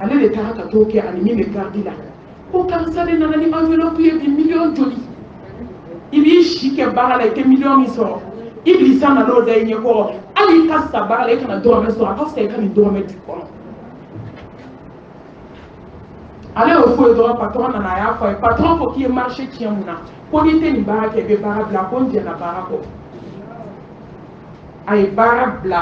ale de taara ka t'o kɛ ani min bɛ garidi la ko karisa de nana ni enveloppe ye bi miliyɔn joli i b'i si kɛ baara la i tɛ miliyɔn min sɔrɔ ibilisa nana o da i ɲɛkɔrɔ hali i ka sa baara la i kana dɔrɔmɛ sɔrɔ a ka fisa i ka nin dɔrɔmɛ di kɔnɔ ale y'o fɔ ye dɔrɔn patron nana a y'a fɔ a ye patron ko k'i ye marché tiɲɛ mun na ko n'i tɛ nin baara kɛ i bɛ baara bila ko n jɛnna baara kɔ a ye baara bila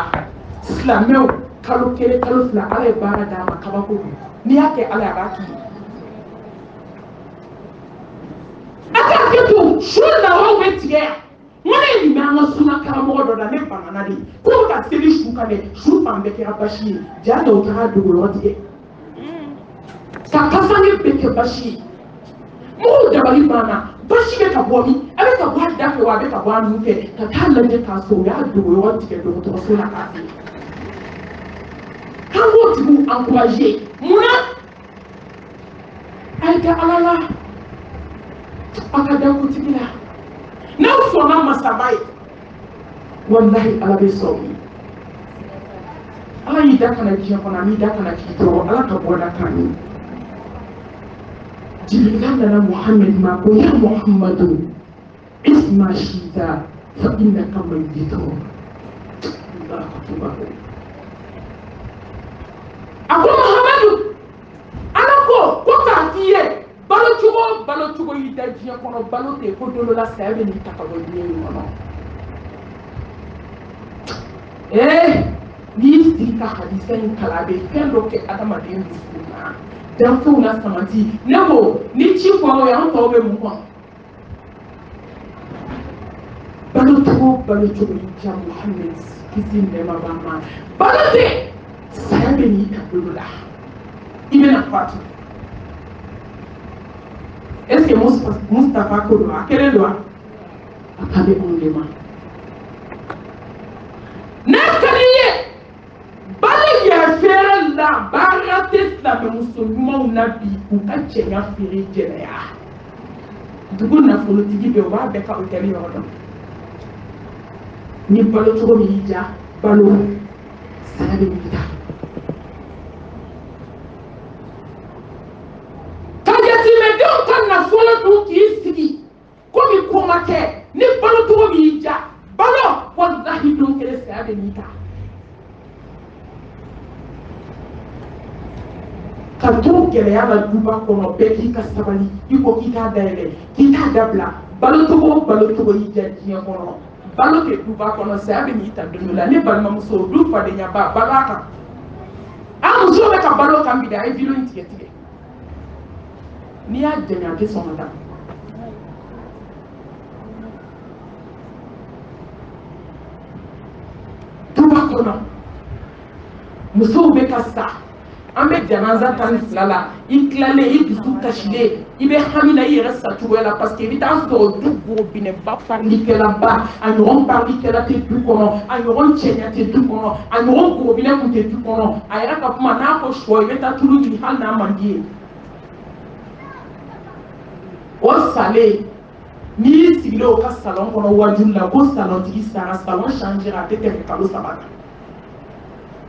silamɛw kalo kelen kalo fila ala ye baara d'a ma kabako don n'i y'a kɛ ala ye a b'a k'i ye a ka hakɛ to su lawaw bɛ tigɛ yan n ko ne ye nin mɛn an ka suna karamɔgɔ dɔ la ne banana de k'o bɛ ka seli su kan dɛ su fan bɛɛ kɛra basi ye jaa dɔw taara dogolɔ tigɛ ka kasange bɛɛ kɛ basi ye mɔgɔw dabali banna basi bɛ ka bɔ min a bɛ ka bɔ a da fɛ wa a bɛ ka bɔ a nun fɛ ka taa lajɛ k'a sɔrɔ u y'a dogo yɔrɔ tigɛ dɔgɔtɔrɔso la k'a fili k'an b'o tigiw encourager munna a ye kɛ ala la a ka da kutigi la n'aw sɔnna masaba ye walahi ala bɛ sɔn ye ala y'i da kana diɲɛ kɔnɔ a m'i da kana k'i tɔɔrɔ ala ka bɔ da kan ye jibril nana muhammed ma ko ya muhammadu isma shita fa innaka mayyitun a ko muhammadu ala ko k'a f'i ye balo cogo y'i da diɲɛ kɔnɔ balo tɛ ko don dɔ la saya bɛ n'i ta ka bɔ diɲɛ in kɔnɔ n'i sigi ka hadisa in kalan a bɛ fɛn dɔ kɛ adamaden dusukun na danfɛnw na samati ne ko ni ci fɔra o ye an tɔw bɛ mun kɔnɔ balo cogo y'i diya muhammed kisi nɛɛma b'a ma balo tɛ saya bɛ n'i ta bolo la i bɛna fatu est-ce que Mustapha ko don a kelen don wa a ka di anw de ma n'a ka di i ye balo yɛrɛfɛrɛ la baara tɛ silamɛ muso ɲumanw na bi k'u ka cɛya feere jɛnɛya dugu nafolotigi bɛ u b'a bɛɛ ka hôtel yɔrɔ dɔn ni balo cogo min y'i diya balo saya bɛ n'i ta. Ka jateminɛ fɔlɔ dun k'i sigi komi ko ma kɛ ni balo cogo b'i ja balo walahi don kelen saya bɛ n'i kan ka to gɛlɛya la duba kɔnɔ bɛɛ k'i ka sabali i ko k'i t'a dayɛlɛ k'i t'a dabila balo cogo y'i ja diɲɛ kɔnɔ balo kɛ duba kɔnɔ saya bɛ n'i ta don dɔ la ne balimamuso du fadenya ba balo a kan an muso bɛ ka balo kan bi dɛ a ye video in tigɛ tigɛ n'i y'a jɛngɛ a tɛ sɔn ka da duba kɔnɔ musow bɛ ka sa an bɛ janaza 12 la i tilalen i dusu kasilen i bɛ hami na i yɛrɛ sacogoya la parce que i bɛ taa sɔrɔ du gorobinɛba parilikɛlaba a ɲɔgɔn parilikɛla tɛ du kɔnɔ a ɲɔgɔn cɛɲa tɛ du kɔnɔ a ɲɔgɔn gorobinɛ kun tɛ du kɔnɔ a yɛrɛ ka kuma n'a ko sɔ i bɛ taa tulu ɲini hali n'a man di ye o salen n'i y'i sigilen o ka salon kɔnɔ wajulu la ko salontigi sara salon changera a tɛ tɛmɛ kalo 3 kan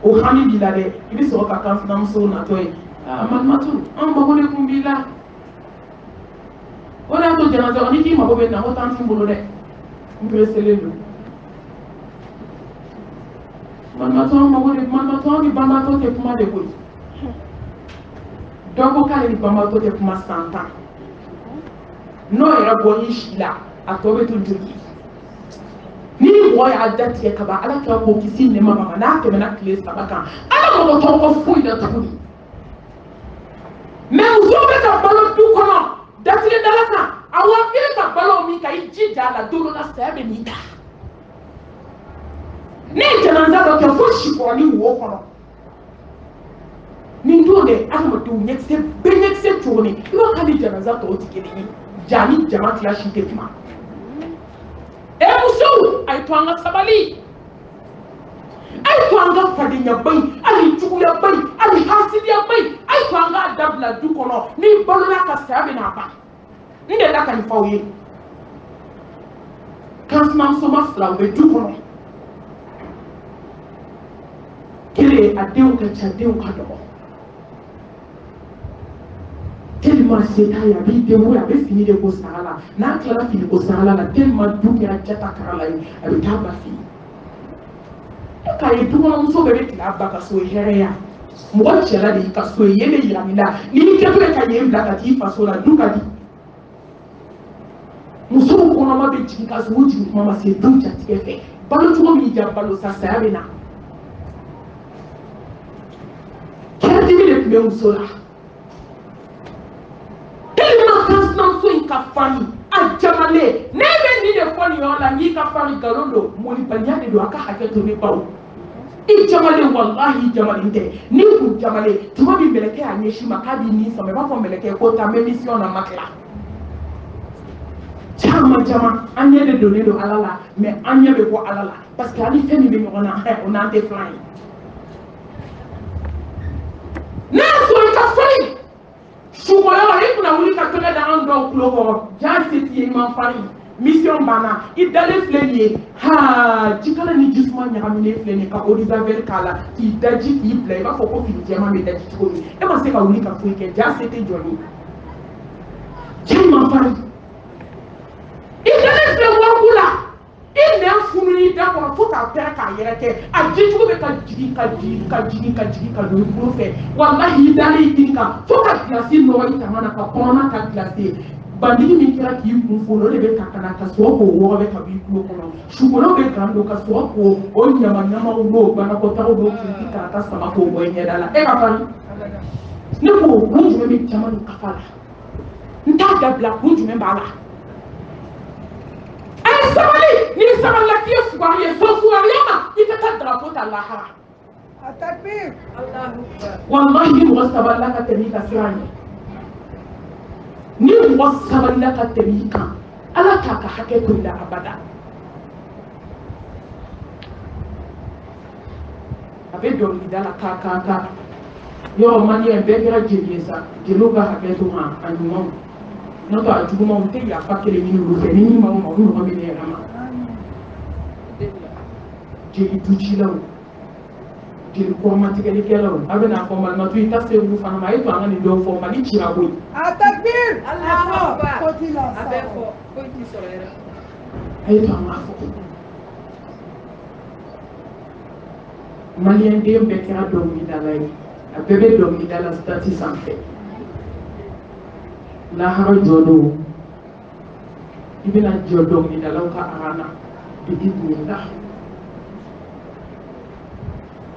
o hami b'i la dɛ i bɛ sɔrɔ ka kan sinamuso natɔ ye malimatu an mago de kun b'i la o de y'a to jɛnɛtɛ ni k'i mago bɛ na o t'an t'i bolo dɛ n pereselen don malimatu an mago de malimatu an ni banbatɔ tɛ kuma de koyi dɔ ko k'ale ni banbatɔ tɛ kuma san 10 n'o yɛrɛ bɔ n'i si la a tɔ bɛ to joli ni mɔgɔ y'a da tigɛ ka ban ala kira k'o kisi nɛma ma n'a tɛmɛna tile 3 kan ala mɔgɔ tɔgɔ ko foyi la tuguni mais muso bɛ ka balo du kɔnɔ datigɛ dala kan awɔ i bɛ ka balo min kan i jija a la don dɔ la saya bɛ n'i kan ne ye janaza dɔ kɛ fo sikɔrɔni wo kɔnɔ nin don dɛ adamadenw ɲɛkisɛ bɛɛ ɲɛkisɛ cogonin i b'a k'ale janaza tɔw tɛ kelen ye ja ni jama tila si tɛ kuma musow a ye to an ka sabali a ye to an ka fadenyaba in hali juguyaba in hali hasidiyaba in a ye to an k'a dabila du kɔnɔ n'i balola ka saya bɛ n'a ban n delila ka nin fɔ aw ye kan sinamuso ma fila u bɛ du kɔnɔ kelen a denw ka ca denw ka dɔgɔ tellement se t'a ye a b'i débrouiller a bɛ fini de ko saga la n'a tilala fini ko saga la tellement du kɛra jata kara la ye a bɛ taa ba fini k'a ye dukɔnɔmuso bɛɛ bɛ tile a ba ka so ye hɛrɛya mɔgɔ cɛla de y'i ka so ye yen de yira n'i la n'i kɛtɔ ye ka yen bila ka t'i faso la du ka di musow kɔnɔma bɛ jigin ka sɔrɔ u jigin kuma ma se du jatigɛ fɛ balo cogo min ja balo sa saya bɛ na kɛrɛdimi de tun bɛ muso la sinamuso in ka farin a jamalen ne bɛ nin de fɔ nin yɔrɔ la n'i ka farin nkalon don molibaliya de don a ka hakɛ to ne baw i jamalen walahi i jamalen tɛ n'i kun jamalen tuma min mɛlɛkɛ y'a ɲɛsin ma k'a b'i nin sama i b'a fɔ mɛlɛkɛ ko taa n bɛ mission na ma tila caman caman an ɲɛ de donnen don ala la mais an ɲɛ bɛ bɔ ala la parce que hali fɛn min bɛ ɲɔgɔn na o n'an tɛ filan ye n'a y'a sɔrɔ i ka farin sukoyɔrɔ i kunna wuli ka tɛgɛ da an dɔw tulo kɔrɔ jaa se t'i ye i ma farin mission banna i dalen filɛ nin ye jikala ni jisuma ɲagaminen filɛ nin ye ka eau de javel k'a la k'i daji k'i bila i b'a fɔ ko fini jɛman bɛ daji cogo min e ma se ka wuli ka foyi kɛ jaa se tɛ jɔli cɛ i ma farin i dalen filɛ wariku la i nɛn funun'i da kɔnɔ fo k'a pɛrɛ k'a yɛrɛ kɛ a jicogo bɛ ka jigin ka jigin ka jigin ka jigin ka don i kulo fɛ walahi i dalen i dini kan fo ka gilasi nɔgɔ i tanga na ka kɔnɔna ka gilasi bandigi min kɛra k'i kun folo o de bɛ ta ka na ka sɔrɔ k'o wɔgɔ bɛ ka bɔ i kulo kɔnɔ sukolo bɛ gan don ka sɔrɔ k'o o ɲamaɲamaw n'o banakɔtagaw n'o kiriti k'a ka sama k'o bɔ i ɲɛda la e ka farin ne ko kun jumɛn bɛ jama ni kafa la n t'a dabila kun jumɛn b'a la a ye sabali n'i sabalila k'i ye fugari ye sɔn fugariya ma i ka taa drapeau ta lahara walahi ni mɔgɔ sabalila ka tɛmɛ i ka sira ɲɛ ni mɔgɔ sabalila ka tɛmɛ i kan ala k'a ka hakɛ to i la abada a bɛ dɔnkilida la ka yɔrɔ maliyɛn bɛɛ kɛra jeli ye sa jeliw ka hakɛ to a ɲumanw n'o tɛ a jugumanw n tɛ yafa kelen ɲini olu fɛ ni min ma olu ɲɔgɔn bɛ ne yɛrɛ ma jeli ducilaw jeli kɔrɔma tigɛlikɛlaw a bɛ n'a fɔ malimatu i ta se olu fana ma e to an ka nin dɔw fɔ mali cira koyi atakbir a ye to an k'a fɔ maliyɛnden bɛɛ kɛra dɔnkilidala ye a bɛɛ bɛ dɔnkilidala stati sanfɛ lahara jɔ don i bɛna jɔ dɔnkilidalaw ka arana bi idinillah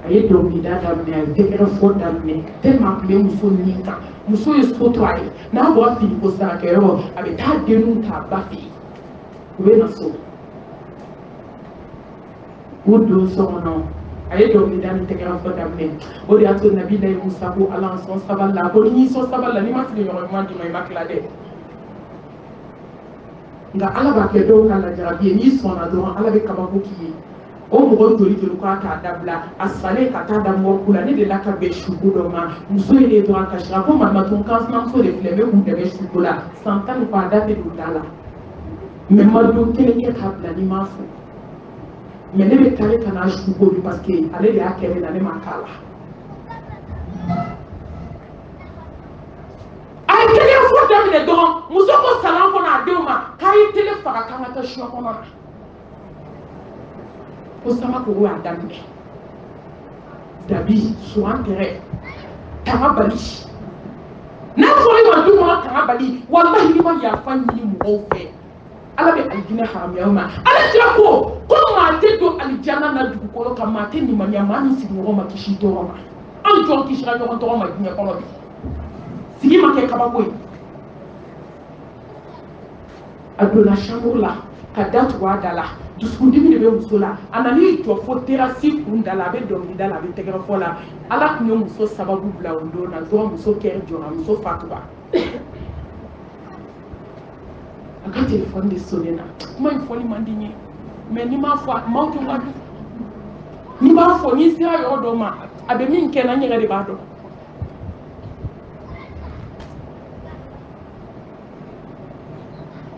a ye dɔnkilida daminɛ a ye tɛgɛrɛ fɔ daminɛ tellement tun bɛ muso nin kan muso ye so to a ye n'a bɔra finiko sarakɛyɔrɔ a bɛ taa denninw ta ba fɛ yen u bɛ na so u don so kɔnɔ a ye dɔnkilida ni tɛgɛrɛ fɔ daminɛ o de y'a to Nabilahi Musa ko Ala n sɔn sabali la ko ni y'i sɔn sabali la n'i ma sigiɲɔgɔn ɲuman d'i ma i ma tila dɛ nka Ala b'a kɛ dɔw ka lajarabi ye n'i sɔnna dɔrɔn Ala bɛ kabako k'i ye o mɔgɔ joli joli k'a k'a dabila a salen ka taa da mɔgɔ la ne de la ka bɛn suko dɔ ma muso ye ne dɔrɔn kasi a ko malimatu n kansinamuso de filɛ n bɛ k'u dɛmɛ suko la san 10 ni kɔ a da tɛ don da la mɛ ma don kelen kɛ k'a bila ni m'a fo mɛ ne bɛ kare ka n'a suko bi parce que ale de y'a kɛ ne la ne ma k'a la a ye tɛgɛ fo daminɛ dɔrɔn muso ko salon kɔnɔ a denw ma k'a ye tele faga k'an ka taa suɲɛ kɔnɔ na ko sama ko y'a daminɛ dabi suwan tɛrɛ tanga bali n'a fɔra i ma du kɔnɔ tanga bali walahi n'i ma yafa ɲini mɔgɔw fɛ Ala bɛ alijinɛ haramuya ma ale tira ko maa tɛ don alijana na dugukolo kan maa tɛ nimaniya maa min sigiɲɔgɔn ma kisi tɔɔrɔ ma an jɔn kisira ɲɔgɔn tɔgɔ ma diɲɛ kɔnɔ bi sigi ma kɛ kabako ye a donna chambre la ka da tugu a da la dusukundimi de bɛ muso la a nan'i jɔ fo terasi kun da la a bɛ dɔnkilida la a bɛ tɛgɛrɛ fɔ la Ala tun ye muso sababu bila o don na dɔrɔn muso kɛra jɔra muso fatura a ka telefɔni de sonne na kuma in fɔli man di n ye mɛ n'i m'a fɔ a maaw tɛ wadu n'i b'a fɔ n'i sera yɔrɔ dɔ ma a bɛ min kɛ na n yɛrɛ de b'a dɔn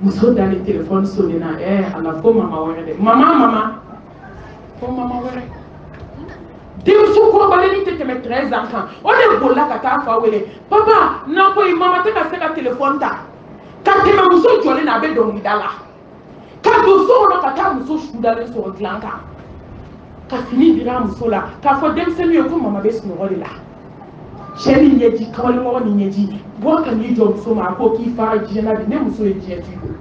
muso dalen telefɔni sonne na ala ko mama wɛrɛ dɛ mama ko mama wɛrɛ denmuso kɔrɔbalenin tɛ tɛmɛ 13 ans kan o de bolila ka taa fa wele papa n'a ko ye mama tɛ ka se ka telefɔni ta ka tɛmɛ muso jɔlen na a bɛ dɔnkilida la ka don so kɔnɔ ka taa muso sudalen sɔrɔ dilan kan ka fini dira muso la k'a fɔ denmisɛnnin ye ko mama bɛ sunɔgɔ de la cɛ ni ɲɛji kamalenmɔgɔ ni ɲɛji bɔ ka n'i jɔ muso ma a ko k'i fara diɲɛ na bi ne muso ye diɲɛ t'i bolo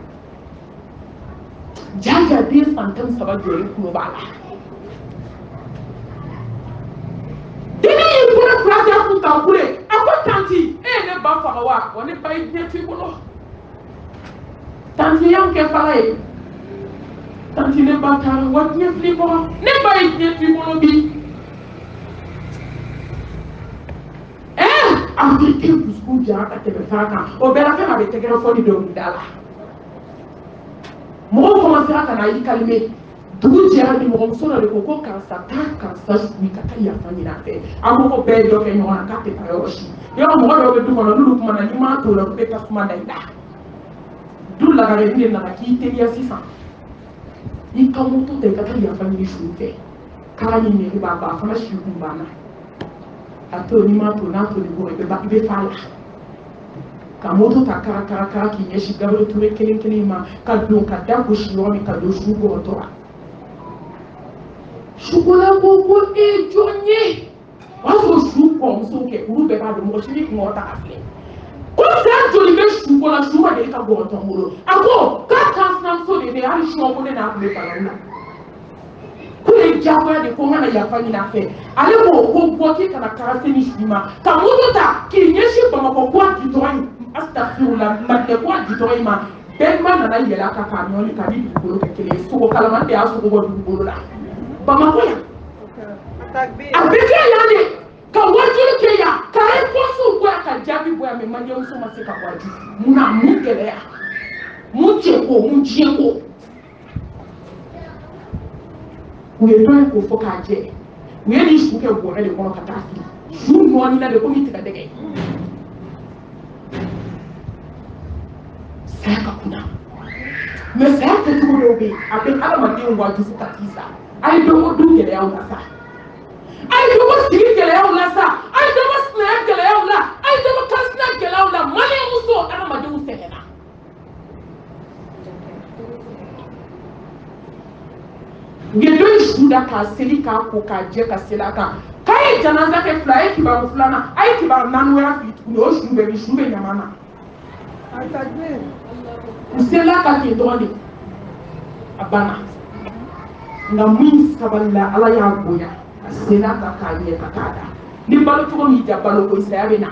jaja den san 13 jɔlen kulo b'a la denni y'i bolo fila da kun kan kule a ko tanti e ye ne ba faga wa ne ba ye diɲɛ t'i bolo tanti y'anw kɛ fara ye tanti ne ba taara wa diɲɛ fili kɔrɔ ne ba ye diɲɛ t'i bolo bi Africain dusukun jara ka tɛmɛ fara kan o bɛɛ la fɛn a bɛ tɛgɛrɛ fɔ ni dɔnkilida la mɔgɔw commencera ka na i calmer dugu jɛra ni mɔgɔmuso dɔ de ko karisa taa karisa suwi ka taa yafa ɲini a fɛ an ko bɛɛ ye dɔ kɛ ɲɔgɔn na k'a tɛ taa yɔrɔ si yɔrɔ mɔgɔ dɔw bɛ du kɔnɔ n'olu kumana n'i m'a to la u bɛ tasuma da i la du lagareni de nana k'i teliya sisan i ka moto ta i ka taa yafa ɲini su fɛ kara ni nɛgɛ b'a ban a fana si kun banna a to n'i m'a to n'a to ni bɔ i bɛ fa la ka moto ta kara k'i ɲɛsin Gabriel Touré kelen kelen ma ka don ka da gosi yɔrɔ min ka don su kɔrɔtɔ la sukola ko e jɔn ye o y'a sɔrɔ su kɔrɔmusow kɛ olu bɛɛ b'a dɔn mɔgɔ si ni kun ta ka filɛ ko san joli bɛ su ko la su ma deli ka gɔrɔtɔ n bolo a ko k'a kansinamuso de bɛ hali suɲɛ ko ne n'a kun bɛ balawu la ko ye diyagoya de ko n kana yafa ɲini a fɛ ale b'o ko bɔ k'i kana karase ni su ma ka moto ta k'i ɲɛsin Bamakɔ ko a gidɔrɔn in astafirula Madiɲɛ ko a gidɔrɔn in ma bɛnba nana yɛlɛ a kan k'a nɔɔni k'a ni dugukolo kɛ kelen ye sogo kalaman de y'a sogo bɔ dugukolo la Bamakɔ yan a bɛ kɛ yan de ka wajulu kɛ yan ka réponse bɔ yan ka jaabi bɔ yan mɛ maliyɛnmuso ma se ka waju munna mun gɛlɛya mun cɛko mun diɲɛko u ye dɔ in ko fɔ k'a jɛ u ye nin su kɛ bɔrɛ de kɔnɔ ka taa fili su nɔɔni la de komi tigɛ dɛgɛ saya ka kunna mɛ saya kɛcogo dɔw bɛ yen a bɛ adamaden waju fo ka t'i sa a ye don o don gɛlɛyaw la sa a ye ay do sigi gɛlɛyaw la sa ay do sinaya gɛlɛyaw la ay do kansina gɛlɛyaw la maliyɛn muso adamadenw sɛgɛnna ngedo suda ka seli ka ko ka jɛ ka sela kan k'a ye janaza kɛ fila a ye kibaru filanan a ye kibaru naani wɛrɛ fili tuguni o su bɛ ɲama na u sela ka ten dɔrɔn de a banna nka min sabalila ala y'a bonya a sela ka k'a ɲɛ ka k'a da ni balo cogo min ja balo ko saya bɛ na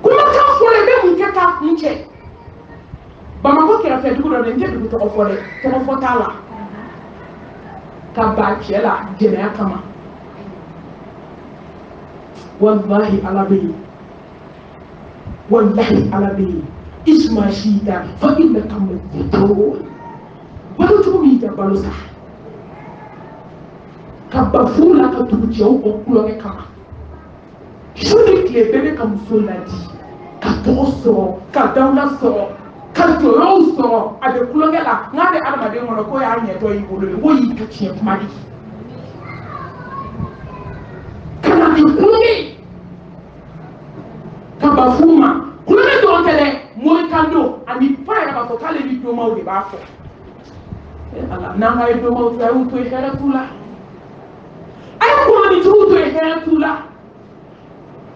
kumakan fɔlen bɛ mun kɛ k'a kun cɛ Bamako kɛrɛfɛ dugu dɔ de n tɛ dugu tɔgɔ fɔ dɛ tɔgɔ fɔ t'a la ka ba cɛ la jɛnɛya kama wallahi ala bɛ yen wallahi ala bɛ yen isma shida fa inna kama jito balo cogo min ja balo sa ka ba furu la ka tugu cɛw kɔ kulonkɛ kama su ni tile bɛɛ bɛ ka muso ladi ka tɔgɔ sɔrɔ ka dawula sɔrɔ ka jɔyɔrɔw sɔrɔ a bɛ kulonkɛ la n'a bɛ adamaden kɔnɔ ko y'a ɲɛtɔ y'i bolo ye ko y'i ka tiɲɛ kuma de ka na kɛ kulonkɛ ka ba furu ma kulonkɛ dɔrɔn tɛ dɛ morikando ani fa yɛrɛ b'a fɔ k'ale ni domaw de b'a fɔ ala n'an ka ye domaw to a y'u to ye hɛrɛ t'u la a ye kolonitigiw to ye hɛrɛ t'u la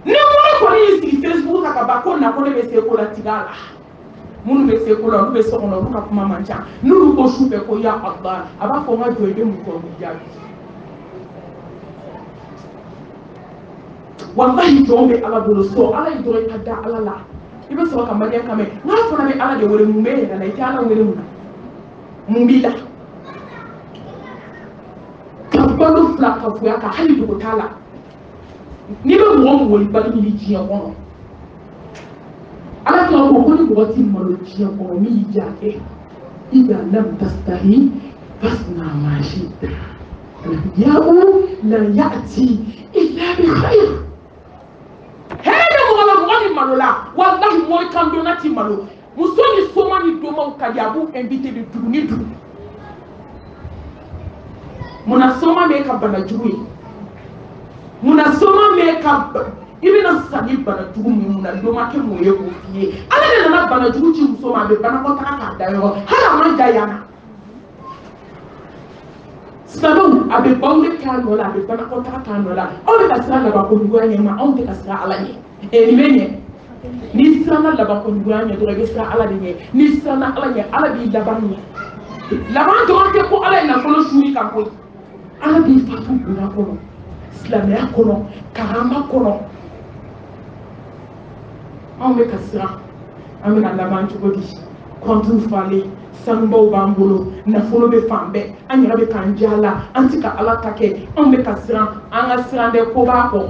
ni mɔri kɔni y'i sigi Facebook kan ka ban ko na ko ne bɛ se ko la tigɛ a la minnu bɛ se ko la olu bɛ so kɔnɔ olu ka kuma man ca n'olu ko su fɛ ko ya Allah a b'a fɔ n ka jɔ i bɛ mun kɔ k'u jaabi wallahi jɔn bɛ ala bolo so ala ye dɔrɔn i ka da ala la i bɛ sɔrɔ ka Mariam kan mɛn n'a fɔra bɛ ala de wele mun bɛ yɛrɛ la i tɛ ala wele mun na mun b'i la ka balo fila ka fuya ka hali dogo t'a la n'i bɛ mɔgɔ min wele bali ɲini diɲɛ kɔnɔ ala kila ko ni mɔgɔ ti malo diɲɛ kɔnɔ min y'i diya kɛ ida lam tastahi fasna ma shita ya'u la ya'ti illa bi khair hɛrɛ mɔgɔ la mɔgɔ ni malo la wallahi mɔri kan donna ti malo muso ni soma ni domaw ka di a b'u invité de dugu ni dugu munna soma bɛ ka bana jugu ye munna soma bɛ ka i bɛna sa ni bana jugu min munna doma kɛ mun ye k'o f'i ye ala de nana bana jugu ci muso ma a bɛ banakɔtaga k'a da yɔrɔ hali a man da yan na silamɛw a bɛ bawule k'a nɔ la a bɛ banakɔtaga k'a nɔ la aw bɛ ka siran labankojuguya ɲɛ ma anw tɛ ka siran ala ɲɛ nin bɛ ɲɛ n'i siranna labankojuguya ɲɛ dɔrɔn i bɛ siran ala de ɲɛ n'i siranna ala ɲɛ ala b'i laban ɲɛ laban dɔrɔn tɛ ko ala ye nafolo suuri ka koyi ala b'i fatu bonya kɔnɔ silamɛya kɔnɔ karama kɔnɔ anw bɛ ka siran an bɛna laban cogo di kɔntiw falen sanubaw b'an bolo nafolo bɛ fan bɛɛ an yɛrɛ bɛ k'an diya la an tɛ ka ala ta kɛ anw bɛ ka siran an ka siran dɛ ko b'a kɔ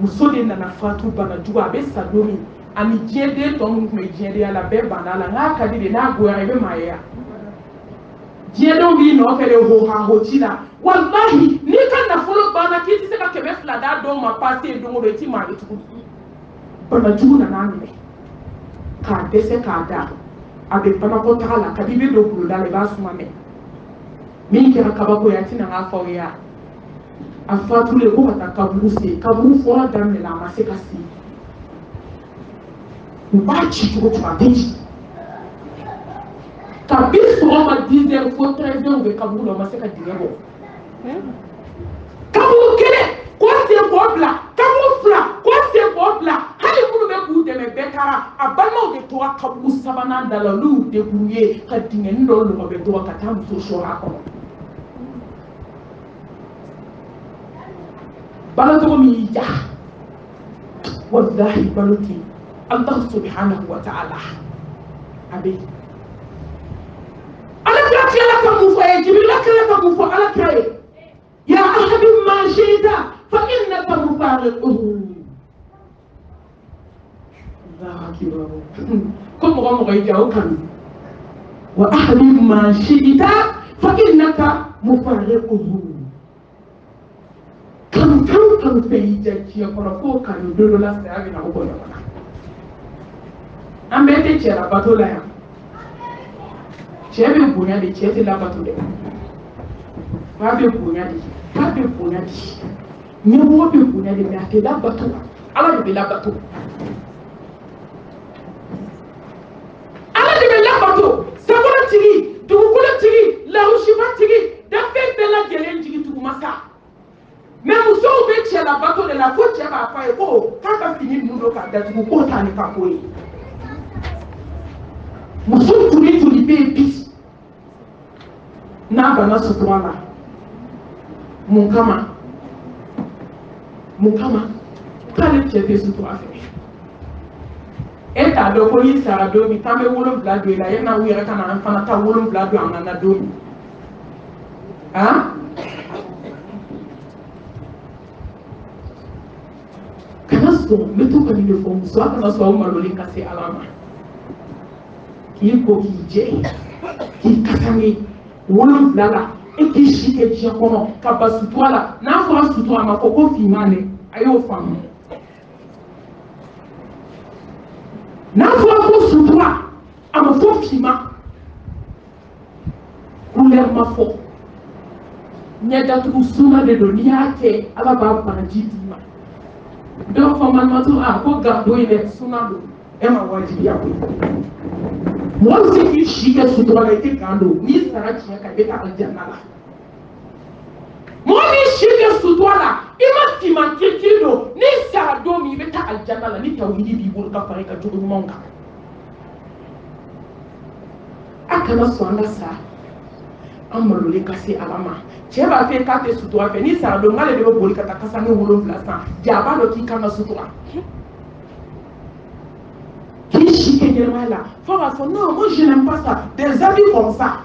muso de nana fatu bana jugu a bɛ sa don min ani diɲɛden tɔ minnu tun bɛ diɲɛdenya la bɛɛ banna a la n'a ka di de n'a goyara i bɛ maaya diɲɛdenw b'i nɔfɛ de ho ha ho ci la wallahi n'i ka nafolo banna k'i tɛ se ka 200 d'a dɔw ma paase don o don i t'i maa ye tugun bana jugu nana minɛ k'a dɛsɛ k'a da a bɛ banakɔtaga la kabi i bɛ don kuloda la i b'a suma mɛn min kɛra kabako ye a tɛna k'a fɔ aw ye a fatulen ko ka taa kaburu se kaburu fɔlɔ daminɛ la a ma se ka se u b'a ci cogo cogo a tɛ ci kabi sɔgɔma 10 heures fo 13 heures u bɛ kaburu la u ma se ka dingɛ bɔ kaburu kelen ko sen k'o bila kaburu fila ko sen k'o bila hali minnu bɛ k'u dɛmɛ bɛɛ taara a balimaw de tora kaburu sabanan da la olu y'u débrouillé ka dingɛni dɔ lɔgɔ bɛ dɔgɔ ka taa muso sɔrɔ a kɔnɔ balo cogo min y'i ja wallahi balo tɛ Allah subhanahu wa ta'ala a bɛ ala kira tilala ka mun fɔ a ye Jibirila tilala ka mun fɔ ala kira ye ya ahadi ma shi'ta fa innaka mufariquhu Allahu akbar ko mɔgɔ mɔgɔ y'i ja o kanu wa ahadi ma shi'ta fa innaka mufariquhu kanu fɛn y'i ja diɲɛ kɔnɔ fo kanu don dɔ la saya bɛ na o bɔ ɲɔgɔn na an bɛɛ tɛ cɛ labato la yan cɛ bɛ bonya de cɛ tɛ labato dɛ Pas de bougnadi. Pas de bougnadi. N'y a pas de bougnadi. Mais à la bateau. Alors, il y a la bateau. Alors, il y a la bateau. Ça va la tiri. Tu vous la tiri. La rouchiva tiri. D'affaire de la gueule, tiri, tu vous massa. Mais vous savez que la bateau de la faute, tu vas faire. Oh, quand tu as fini, nous, nous, tu vous comptes à l'écapouille. Nous sommes tous les bébés. N'a ce toit-là. Mon kama. Quand le tiers ce toit fait. Et t'as de police à la domi, t'as me wolon blado, et là, il y a où il y a un enfant, t'as wolon blado en anadomi. Hein? Kanaso, le tout comme il le faut, soit Kanaso, on m'a l'olé cassé à la main. Qui est pour qui kassangi, wolon blala, et qui chique et qui comment, kaba sous toi là, n'a pas sous toi, ma coco fimane, aïe aux femmes. N'a pas sous toi, à ma faux fima, couleur ma faux. N'y a pas de souma de l'oniate, à la barbe par dima. Donc, pour ma matou, à quoi garder les sounado, et ma wajibia. Moi aussi, qui chique sous toi, été gando, ni Sarah qui a qu'à être à Diana. Moi, qui chique sous toi là, il m'a dit, ni Sarah domi, il va à Diana, ni Tawidi, il va faire un jour de manque. À Kana Swanda ça, on me l'a cassé à la main. Tu vas faire 4 sous toi, ni Sarah domi, elle va voler 4 cassanes ou l'on place. Diaba le qui kana sous toi. Qui chique là. Faut dire non, moi je n'aime pas ça. Des amis comme ça.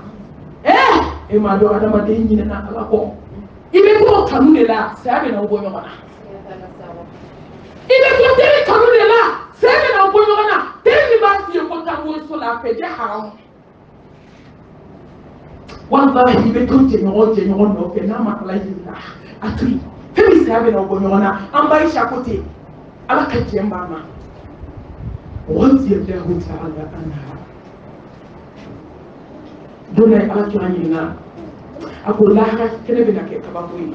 Et ma doigt de ma déni n'a pas bon. Il est pour canou de là, c'est avec un bon moment. Il est pour tel canou de là, c'est avec un bon moment. Tel va si on compte à vous sur la paix de haram. Wallahi, il est tout général, non, fait n'a ma la yilla. A tri. Fais c'est avec un bon moment. En bas, il côté. À la 4e maman. رضي الله تعالى عنها دون أكرمنا أقول لها كنا بنا كبابوي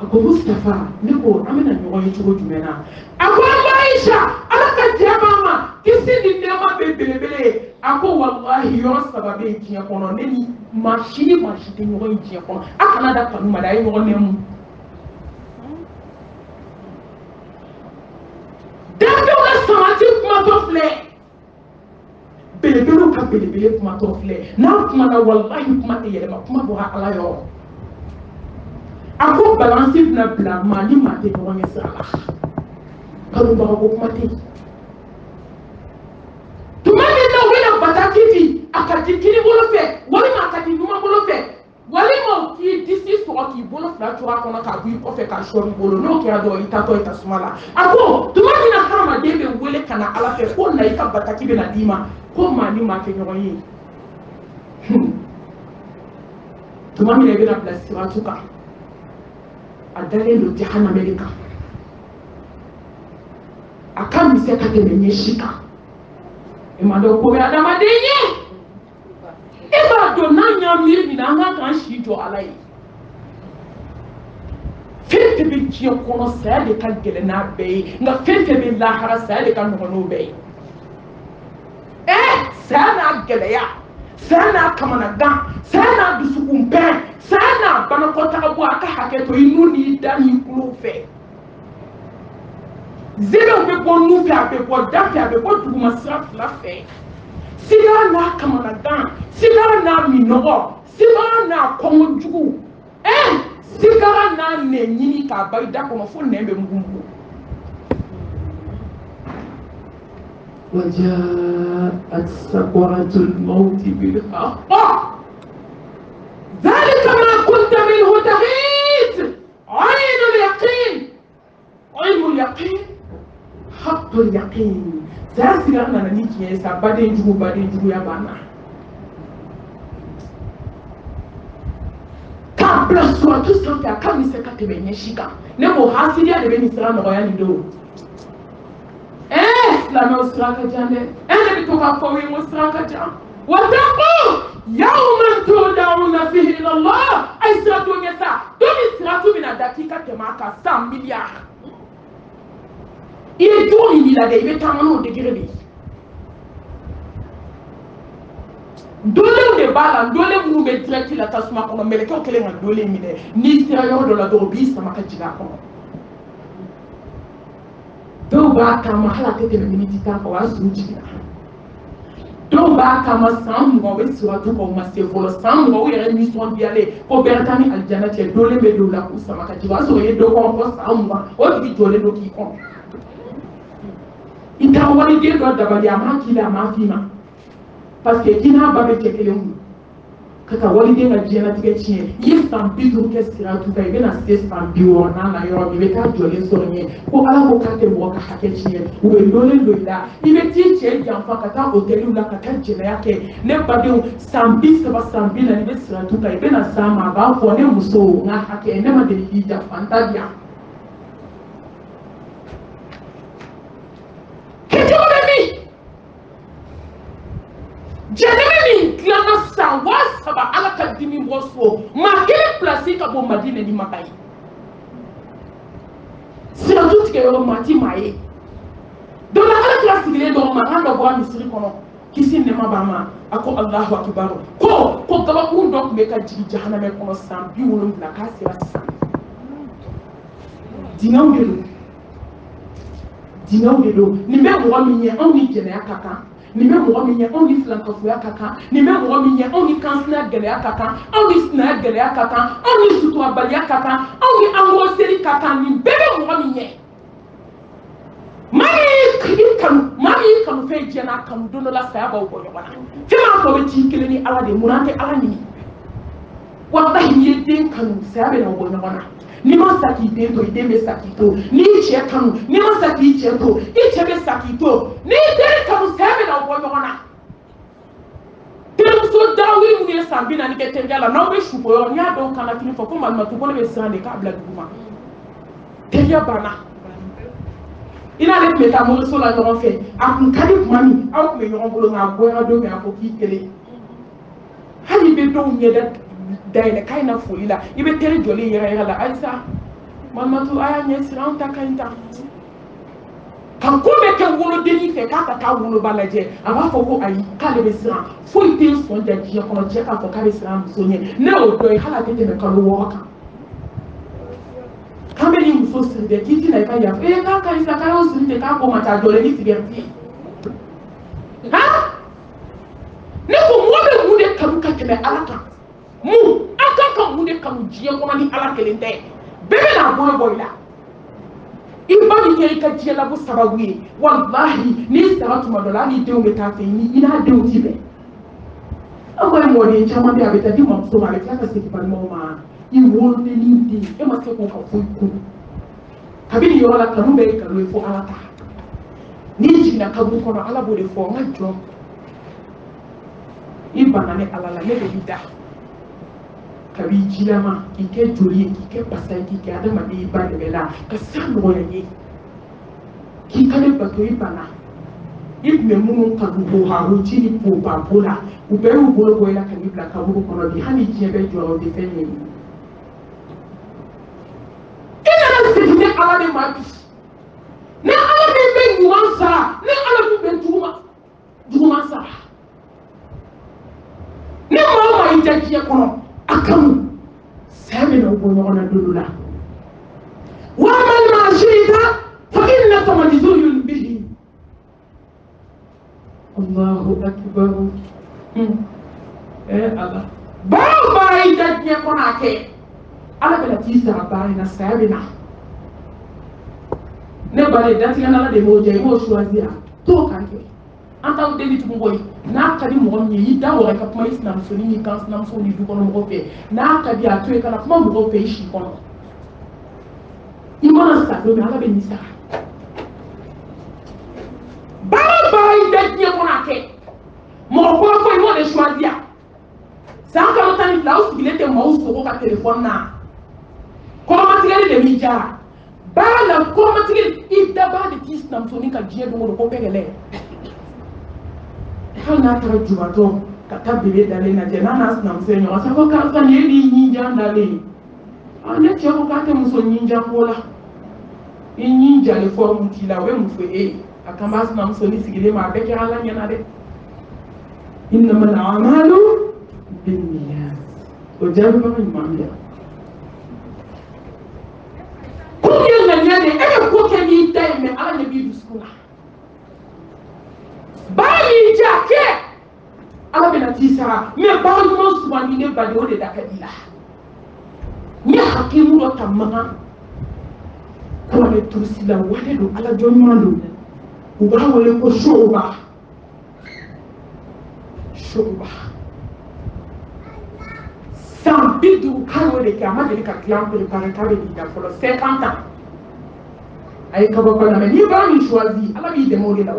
أقول مصطفى نقول عملنا نقول يجوا جمنا أقول عائشة أنا كجماعة كسي النعمة ببلبلة أقول والله يوم سبب يجي يكون نني ماشي تنيجي يجي يكون أكنا ده كانوا ملاي نقول نمو belebele ka belebele kuma tɔ filɛ n'a kuma na walayi kuma tɛ yɛlɛma kuma bɔra ala yɔrɔ a ko balansi bɛna bila maa ni maa tɛ ɲɔgɔn ye sira la kanubaga ko kuma tɛ yen tuma min na u bɛna bataki di a ka di kini bolo fɛ walima a ka di ɲuman bolo fɛ walima k'i disi sɔgɔ k'i bolo fila cogo a kɔnɔ k'a bɔ i kɔfɛ k'a sɔrɔ i bolo n'o kɛra dɔrɔn i tatɔ i tasuma la a ko tuma min na hadamaden bɛ wele ka na ala fɛ ko na i ka bataki bɛna d'i ma ko maa ni maa kɛ ɲɔgɔn ye tuma min na i bɛna bila siratu kan a dalen don jahanamɛ de kan a ka misɛn ka tɛmɛ ɲɛsi kan i ma dɔn ko bɛ adamaden ye e b'a dɔn n'a y'a miiri min na an ka k'an si jɔ ala ye fɛn fɛn bɛ diɲɛ kɔnɔ saya de ka gɛlɛn n'a bɛɛ ye nka fɛn fɛn bɛ lahara saya de ka nɔgɔn n'o bɛɛ ye saya n'a gɛlɛya saya n'a kamanagan saya n'a dusukunpɛn saya n'a banakɔtaga bɔ a ka hakɛ to i nu n'i da n'i kulo fɛ zɛbɛnw bɛ bɔ nu fɛ a bɛ bɔ da fɛ a bɛ bɔ duguma sira fila fɛ sigara n'a kamanagan sigara n'a minɔgɔ sigara n'a kɔngɔjugu sigara n'a nɛ ɲini k'a ba i da kɔnɔ fo nɛn bɛ mugu وجاءت سكرة الموت بالحق ذلك ما كنت منه تحيد عين اليقين حق اليقين زاسي أنا نيجي يسا بعدين جو يا بانا كابلا سوا تسلم يا كم سكت بيني شيكا نمو حاسي يا لبني سلام غياني دو la no sraka jande ene bitoka kwa wingo sraka jam wataku yawman turja'una fihi ila Allah ay siratu nyesa domi siratu bina dakika temaka 100 milliards il est jour il a des tamano de grebe dole de bala dole mu be direct la tasuma kono mele ko kele ngal dole mi de ni sirayo do la dobi sama ka jiga kono do ba kama hala tete miniti ta ko asu jiga do ba kama sam mo be suratu ko ma se folo sam mo yere mi son biale ko bertani aljana te dole be do la ko sama ka jiga so ye do ko sam mo o di dole do ki ko ita wani de do dabali amaki la mafima parce que kina babe kekelemu kaka wali de na jena tige chie yi sambidu ke sira tu kai bena se sambiwo na na yo mi beta jole so nye ko ala ko kate mo ka hake chie we dole loila ibe ti che jamfa kata hoteli la kata jena yake ne bade sambi saba sambi na ni be sira tu kai bena sama ba fo ne muso na hake ne ma de hija fantasia Janeme klana sawa saba ala kadimi boso ma kele place ka bo madina ni makai sira tout ke yo mati maye do la ala classe gele do ma ando bo misiri kono kisi ne mabama ako Allahu akbar ko gaba ku ndo me ka jigi jahannama kono sam bi wolum la ka sira sam dinaw de do ni me mo mi nye on ni jene akaka ni me mo mi nye on ni flankofu akaka ni me mo mi nye on ni kansna gele akaka on ni sna gele akaka on ni sutu abali akaka on ni ango seri kaka ni bebe mo mi nye mami kan fe jena kan dono la sa ba ko yobana fi ma ko be ti kele ni ala de murante ala ni wallahi ni den kan sa be na ko yobana ni ma sakite to ide be sakito ni che kanu ni ma sakite to iche be sakito ni de kanu sebe na obo yona tem so dawi mu ne sambina ni ketengala na be shupo ni ado kana kini fo ko malma to ko be sande ka bla duma teya bana ina le meta mo so la no fe akun kadi mami aw me yo bolo nga boy ado me akoki kele hani be do nyeda daile kaina fulila ibe tere joli yera la aisa mamatu aya nyesira on takainta kan ko be ke wolo deni fe ka ta wolo balaje aba fo ko ayi kale be sira fo ite so nja ji ko je ka fo ka be sira msonye ne o do hala tete me kalo woka kameli muso sirde kiti na ka ya ka ka isa ka o sirde ka ko mata jole ni sigerti ha ne ko mo be mu de kamu ka keme alaka mu aka kan mu de kanu jiye ko ni ala kelente bebe na boy boy la iba ni ke ka jiye la bu sababu yi wallahi ni saratu madola ni de o beta fe ni ina de o tibe amoy mo de chama bi abeta di mo so male ka se ki mo ma i wol de ni di e ma se ko ka fo ku kabini yo la kanu be ka lo fo ala ta ni jina kabu ko ala bo de fo ngajo iba na ne ala la ne de bida kabi jilama ike joli ike pasai ike adama de iba de bela ka san wo ye ki kale bato ibana ibne munun ka dubo ha ruti ni po ba bola u be u bolo bola ka ni bla ka bu ko no bi hani je be joro de fenye ina na se ni ala de ma ne ala de be nuansa ne ala de be duma sa ne ma ita ki kono akamu sami na ubo nyona dulula wa man ma shida fa innaka majzulun bihi Allahu akbar Allah ba ida nya kona ke ala bela tisa ba ina sabina ne bale dati na de moje mo choisir to kanke anta de bitu boy na kadi mo ngi yida wala ka kuma islam so ni kan islam so ni du kono mo fe na kadi atu e kana kuma mo fe shi kono imana sa do ala be ni sa ba ida nya kona ke mo ko mo de choisir sa ka tani la usu bilete mo usu ko ka telephone na ko ma tigale de mi ja ba la ko ma tigale ida ba de islam so ni ka je do ko pegele hal na tara jumato kata bébé d'aller na jenana na msenyo asako kansa ni ninja ndale ane tiako kate muso ninja kola ninja le forme tila we mufe akamas na muso ni sigile ma beke ala nyana de innama al-a'malu binniyat ojabu ba imamia kunya na nyane ko ke ni tay me ala ne bi duskuna bali jake ala bena tisara me balu mo subani ne bade o de dakadila ni hakimu do tamma ko le tursila wale do ala jomando uba wale ko shoba sambidu karo de kama de ka clan préparer ka be da for 50 ans ay ka ba na me ni ba mi choisi ala bi démorer là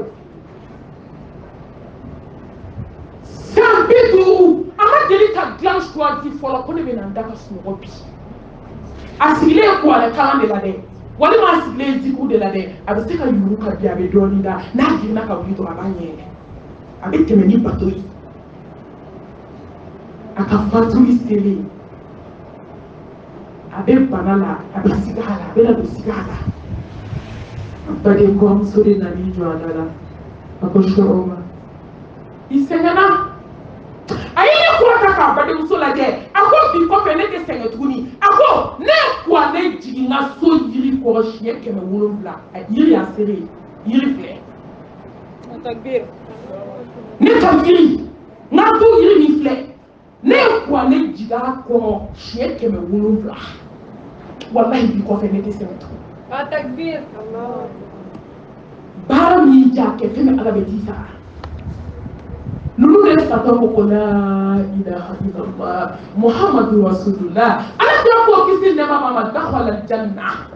sambidu ama de ka clan choisi for la kone be na ndaka sumo bi asigile ko ala kala de la de wali ma asigile ziku de la de abise ka yuru ka bi abe doni da na gina ka wito abanye abe temeni batoi akafatu isele abe banala abe sigala abe la sigala abade ko amsori na ni jwala akoshoma isengana ayile ko ataka abade musola je ako bi ko fene ke senga tuguni ako ne ko ne jinga so yiri ko shie ke me wulumla yiri asere yiri fle takbir ne takbir na do yiri ni fle ne kwa ne jiga ko shie ke me wulumla wallahi bi ko fene ke senga tu takbir Allah bara mi ja ke feme ala betisa Lulu resta toko ko la ilaha illallah Muhammadu Rasulullah ala ta ko kisi ne mama dakhala aljanna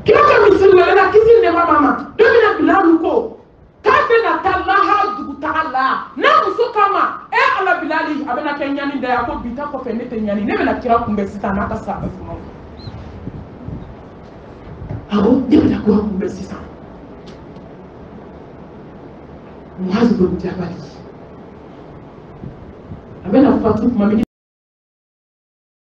kila ka misil wala kisi ne mama domina bilalu ko kabe na talaha dugu taala na muso kama ala bilali abena kenyani da ko bita ko fene te nyani ne bena kira kumbe sita na ta sa afuno abo ne bena ko kumbe sita Muaz bin Jabal abena fatu kuma